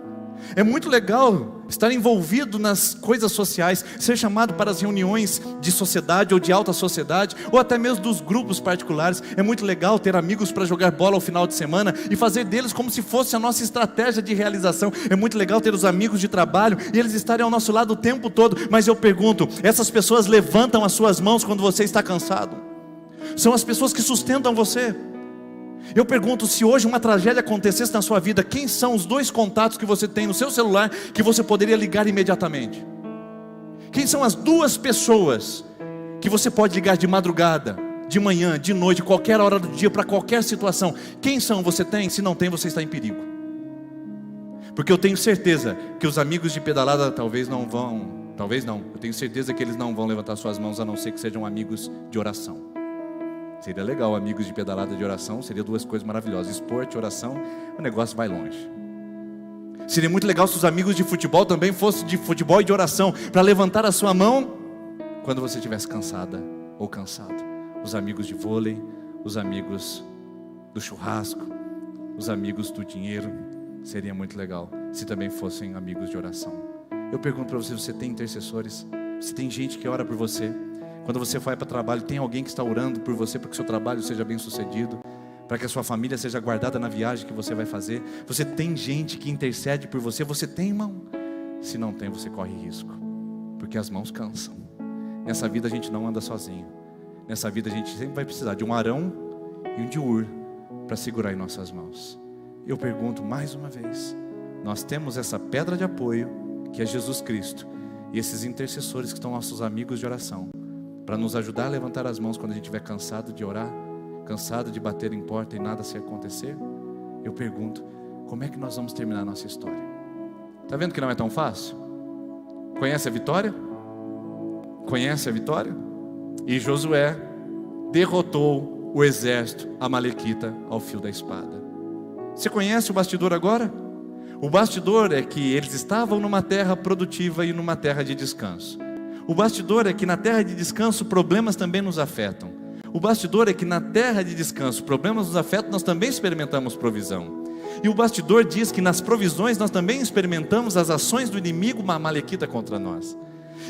É muito legal estar envolvido nas coisas sociais, ser chamado para as reuniões de sociedade ou de alta sociedade, ou até mesmo dos grupos particulares. É muito legal ter amigos para jogar bola ao final de semana e fazer deles como se fosse a nossa estratégia de realização. É muito legal ter os amigos de trabalho e eles estarem ao nosso lado o tempo todo. Mas eu pergunto, essas pessoas levantam as suas mãos quando você está cansado? São as pessoas que sustentam você. Eu pergunto, se hoje uma tragédia acontecesse na sua vida, quem são os dois contatos que você tem no seu celular que você poderia ligar imediatamente? Quem são as duas pessoas que você pode ligar de madrugada, de manhã, de noite, qualquer hora do dia, para qualquer situação? Quem são? Você tem? Se não tem, você está em perigo. Porque eu tenho certeza que os amigos de pedalada talvez não, eu tenho certeza que eles não vão levantar suas mãos, a não ser que sejam amigos de oração. Seria legal, amigos de pedalada de oração, seria duas coisas maravilhosas: esporte e oração, o negócio vai longe. Seria muito legal se os amigos de futebol também fossem de futebol e de oração, para levantar a sua mão quando você estivesse cansada ou cansado. Os amigos de vôlei, os amigos do churrasco, os amigos do dinheiro. Seria muito legal se também fossem amigos de oração. Eu pergunto para você, você tem intercessores? Você tem gente que ora por você? Quando você vai para o trabalho, tem alguém que está orando por você para que o seu trabalho seja bem sucedido, para que a sua família seja guardada na viagem que você vai fazer? Você tem gente que intercede por você? Você tem, irmão? Se não tem, você corre risco, porque as mãos cansam. Nessa vida a gente não anda sozinho. nessa vida a gente sempre vai precisar de um Arão e um de Ur para segurar em nossas mãos. Eu pergunto mais uma vez, nós temos essa pedra de apoio que é Jesus Cristo e esses intercessores que estão nossos amigos de oração para nos ajudar a levantar as mãos quando a gente estiver cansado de orar, cansado de bater em porta e nada se acontecer? Eu pergunto, como é que nós vamos terminar a nossa história? Está vendo que não é tão fácil? Conhece a vitória? Conhece a vitória? E Josué derrotou o exército amalequita ao fio da espada. Você conhece o bastidor agora? O bastidor é que eles estavam numa terra produtiva e numa terra de descanso. O bastidor é que na terra de descanso problemas também nos afetam. O bastidor é que na terra de descanso problemas nos afetam, nós também experimentamos provisão. E o bastidor diz que nas provisões nós também experimentamos as ações do inimigo amalequita contra nós.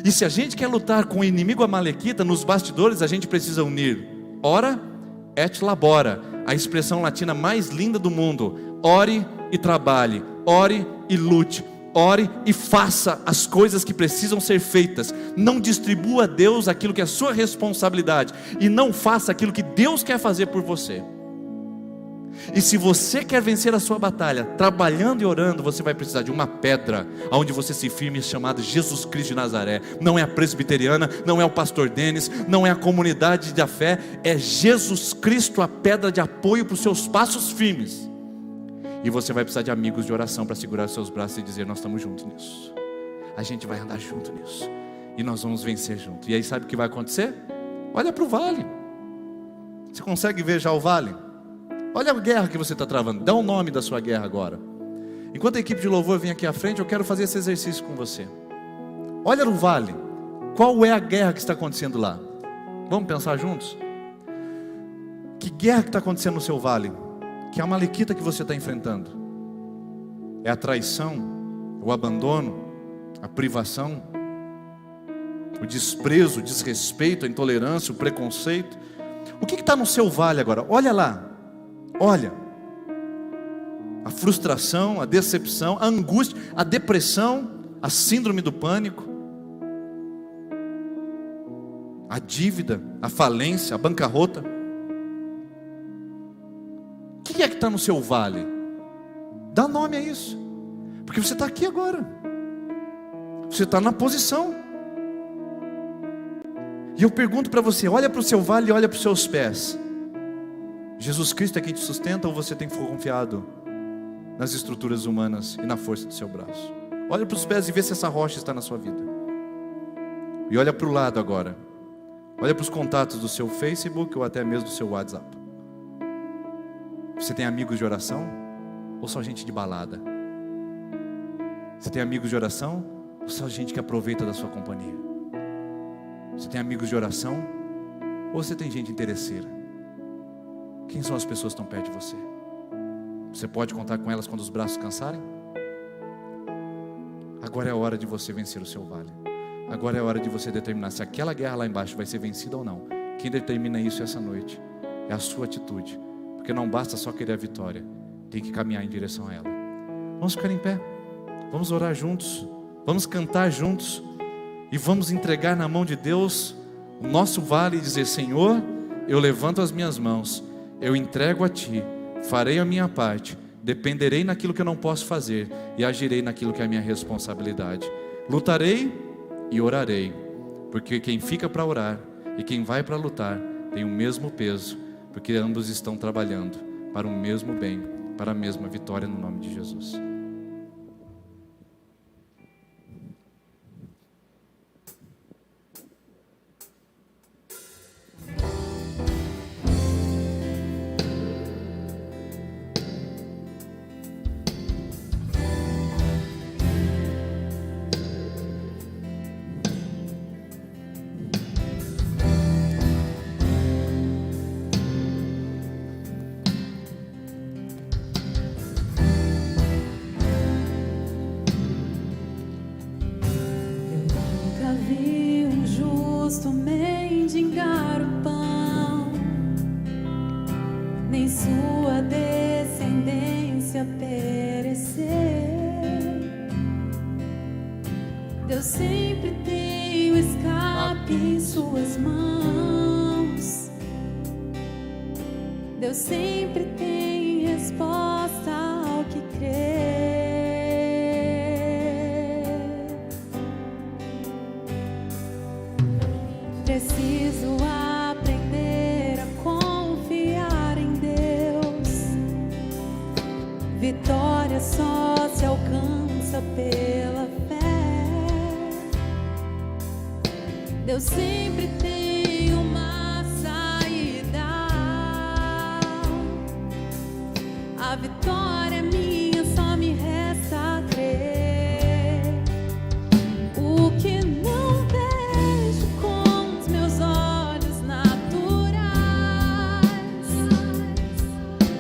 E se a gente quer lutar com o inimigo amalequita, nos bastidores a gente precisa unir ora et labora, a expressão latina mais linda do mundo. Ore e trabalhe, ore e lute, ore e faça as coisas que precisam ser feitas. Não distribua a Deus aquilo que é sua responsabilidade e não faça aquilo que Deus quer fazer por você. E se você quer vencer a sua batalha trabalhando e orando, você vai precisar de uma pedra onde você se firme, chamada Jesus Cristo de Nazaré. Não é a presbiteriana, não é o pastor Denis, não é a comunidade da fé, é Jesus Cristo, a pedra de apoio para os seus passos firmes. E você vai precisar de amigos de oração para segurar os seus braços e dizer: nós estamos juntos nisso, a gente vai andar junto nisso, e nós vamos vencer junto. E aí sabe o que vai acontecer? Olha para o vale. Você consegue ver já o vale? Olha a guerra que você está travando. Dá o nome da sua guerra agora. Enquanto a equipe de louvor vem aqui à frente, eu quero fazer esse exercício com você. Olha no vale. Qual é a guerra que está acontecendo lá? Vamos pensar juntos? Que guerra que está acontecendo no seu vale? Que amalequita que você está enfrentando? É a traição, o abandono, a privação, o desprezo, o desrespeito, a intolerância, o preconceito? O que está no seu vale agora? Olha lá. Olha, a frustração, a decepção, a angústia, a depressão, a síndrome do pânico, a dívida, a falência, a bancarrota. O que é que está no seu vale? Dá nome a isso, porque você está aqui agora, você está na posição. E eu pergunto para você: olha para o seu vale e olha para os seus pés. Jesus Cristo é quem te sustenta, ou você tem confiado nas estruturas humanas e na força do seu braço? Olha para os pés e vê se essa rocha está na sua vida. E olha para o lado agora. Olha para os contatos do seu Facebook ou até mesmo do seu WhatsApp. Você tem amigos de oração ou só gente de balada? Você tem amigos de oração ou só gente que aproveita da sua companhia? Você tem amigos de oração ou você tem gente interesseira? Quem são as pessoas que estão perto de você? Você pode contar com elas quando os braços cansarem? Agora é a hora de você vencer o seu vale. Agora é a hora de você determinar se aquela guerra lá embaixo vai ser vencida ou não. Quem determina isso essa noite é a sua atitude. Porque não basta só querer a vitória, tem que caminhar em direção a ela. Vamos ficar em pé, vamos orar juntos, vamos cantar juntos e vamos entregar na mão de Deus o nosso vale e dizer: Senhor, eu levanto as minhas mãos, eu entrego a Ti, farei a minha parte, dependerei naquilo que eu não posso fazer e agirei naquilo que é a minha responsabilidade. Lutarei e orarei, porque quem fica para orar e quem vai para lutar tem o mesmo peso, porque ambos estão trabalhando para o mesmo bem, para a mesma vitória, no nome de Jesus. Deus sempre tem o escape em suas mãos. Deus sempre tem resposta ao que crer. Preciso aprender a confiar em Deus. Vitória só se alcança pela fé. Deus sempre tem uma saída. A vitória é minha, só me resta crer. O que não vejo com os meus olhos naturais,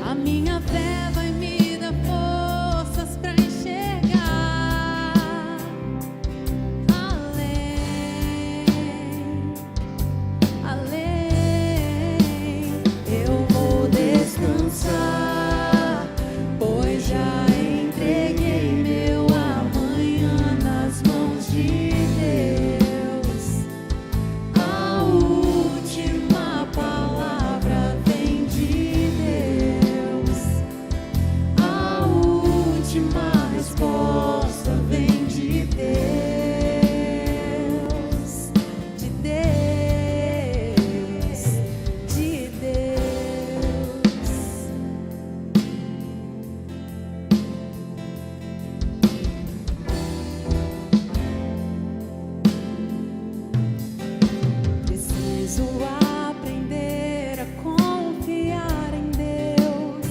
a minha fé vai me dar forças pra enxergar além, além. Eu vou descansar, pois já entreguei meu amanhã nas mãos de Deus. A última palavra vem de Deus. A última resposta vem de Deus. De Deus. De Deus. Preciso aprender a confiar em Deus.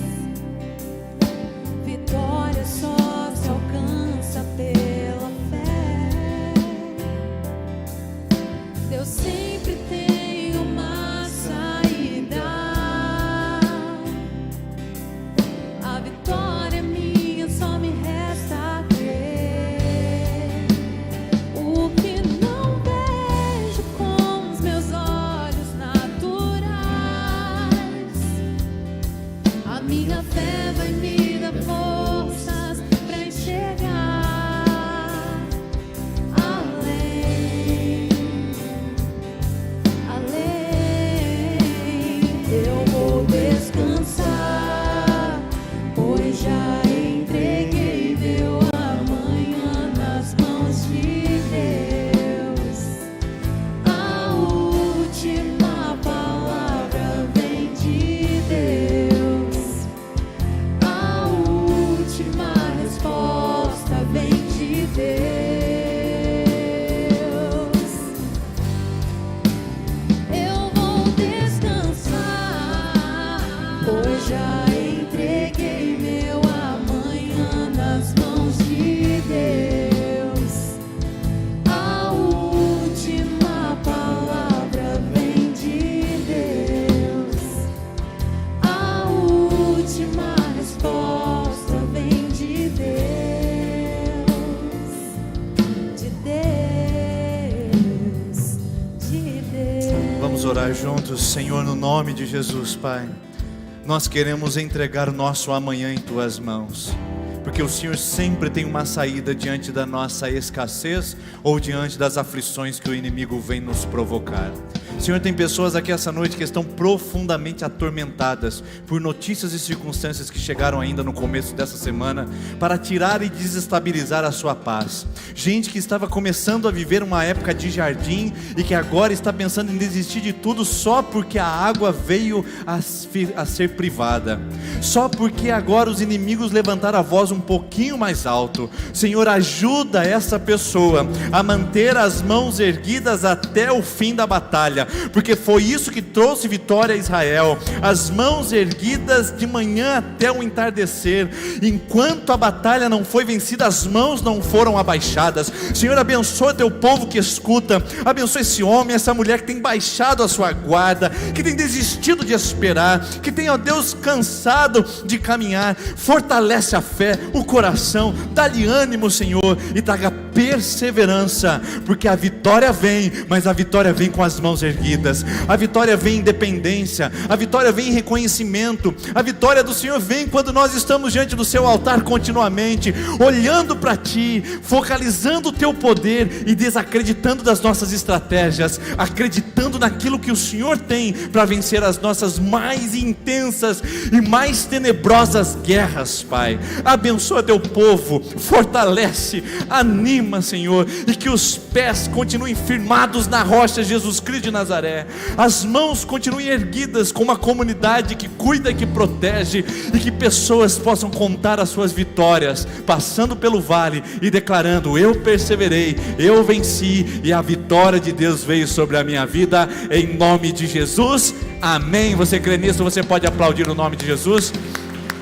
Vitória só se alcança pela fé. Deus sempre tem uma saída. A vitória é minha, só me resta crer. O que não vejo com os meus olhos naturais, a minha fé vai me dar forças pra enxergar além, além. Eu vou descansar, pois já entreguei meu amanhã nas mãos de Deus. A última palavra vem de Deus. A última resposta vem de Deus. Eu vou descansar, pois já entreguei meu amanhã nas mãos de Deus. A última palavra vem de Deus. A última resposta vem de Deus. De Deus. De Deus. Vamos orar juntos. Senhor, no nome de Jesus, Pai, nós queremos entregar o nosso amanhã em Tuas mãos, porque o Senhor sempre tem uma saída diante da nossa escassez ou diante das aflições que o inimigo vem nos provocar. Senhor, tem pessoas aqui essa noite que estão profundamente atormentadas por notícias e circunstâncias que chegaram ainda no começo dessa semana para tirar e desestabilizar a sua paz. Gente que estava começando a viver uma época de jardim e que agora está pensando em desistir de tudo só porque a água veio a ser privada, só porque agora os inimigos levantaram a voz um pouquinho mais alto. Senhor, ajuda essa pessoa a manter as mãos erguidas até o fim da batalha, porque foi isso que trouxe vitória a Israel, as mãos erguidas de manhã até o entardecer. Enquanto a batalha não foi vencida, as mãos não foram abaixadas. Senhor, abençoa teu povo que escuta, abençoa esse homem, essa mulher que tem baixado a sua guarda, que tem desistido de esperar, que tem, ó Deus, cansado de caminhar. Fortalece a fé, o coração, dá-lhe ânimo, Senhor, e traga perseverança, porque a vitória vem, mas a vitória vem com as mãos erguidas, a vitória vem em dependência, a vitória vem em reconhecimento, a vitória do Senhor vem quando nós estamos diante do seu altar continuamente, olhando para Ti, focalizando o Teu poder e desacreditando das nossas estratégias, acreditando naquilo que o Senhor tem para vencer as nossas mais intensas e mais tenebrosas guerras, Pai. Abençoa Teu povo, fortalece, anima, Senhor, e que os pés continuem firmados na rocha Jesus Cristo de Nazaré, as mãos continuem erguidas com uma comunidade que cuida e que protege, e que pessoas possam contar as suas vitórias, passando pelo vale e declarando: eu perseverei, eu venci, e a vitória de Deus veio sobre a minha vida, em nome de Jesus, amém. Você crê nisso? Você pode aplaudir o nome de Jesus.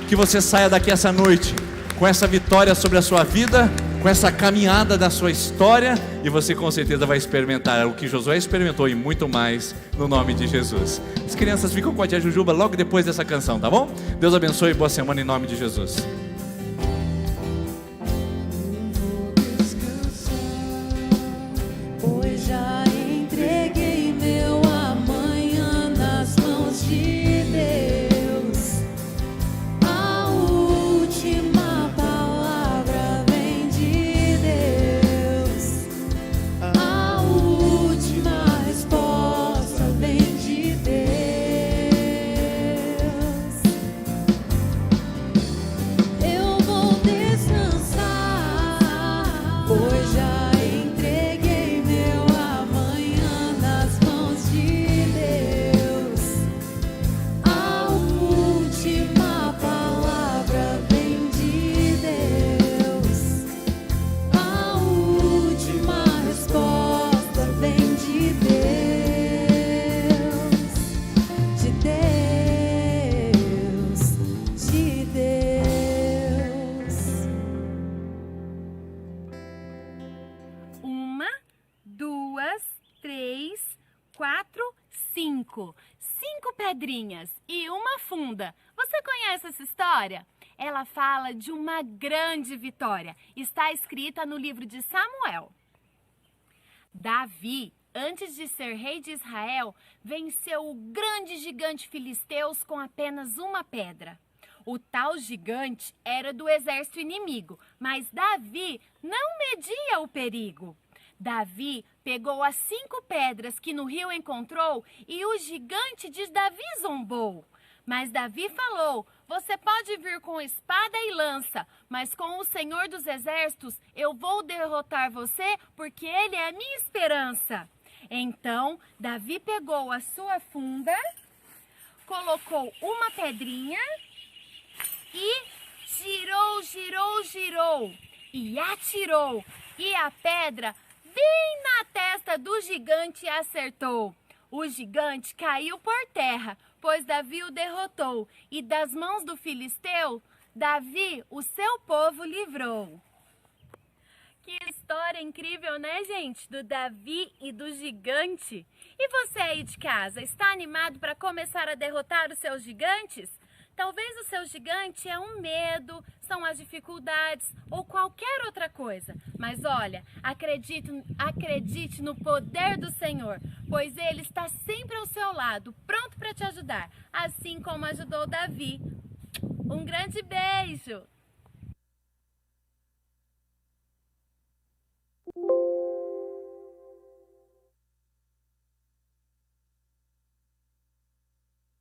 Que você saia daqui essa noite com essa vitória sobre a sua vida, com essa caminhada da sua história, e você com certeza vai experimentar o que Josué experimentou e muito mais, no nome de Jesus. As crianças ficam com a tia Jujuba logo depois dessa canção, tá bom? Deus abençoe e boa semana em nome de Jesus. Pois já entreguei meu amanhã nas mãos de Deus. A última palavra vem de Deus. A última resposta vem de Deus. Eu vou descansar, pois já entreguei meu amanhã nas mãos de Deus. A última palavra vem de Deus. A última resposta vem de Deus. De Deus, de Deus. Uma, duas, três, quatro, cinco. 5 pedrinhas e uma funda. Você conhece essa história? Ela fala de uma grande vitória. Está escrita no livro de Samuel. Davi, antes de ser rei de Israel, venceu o grande gigante filisteus com apenas uma pedra. O tal gigante era do exército inimigo, mas Davi não media o perigo. Davi pegou as 5 pedras que no rio encontrou e o gigante de Davi zombou. Mas Davi falou: você pode vir com espada e lança, mas com o Senhor dos Exércitos eu vou derrotar você, porque Ele é a minha esperança. Então Davi pegou a sua funda, colocou uma pedrinha e girou, girou, girou e atirou, e a pedra bem na testa do gigante acertou. O gigante caiu por terra, pois Davi o derrotou, e das mãos do filisteu, Davi o seu povo livrou. Que história incrível, né, gente? Do Davi e do gigante. E você aí de casa, está animado para começar a derrotar os seus gigantes? Talvez o seu gigante é um medo, são as dificuldades ou qualquer outra coisa. Mas olha, acredite no poder do Senhor, pois Ele está sempre ao seu lado, pronto para te ajudar, assim como ajudou Davi. Um grande beijo!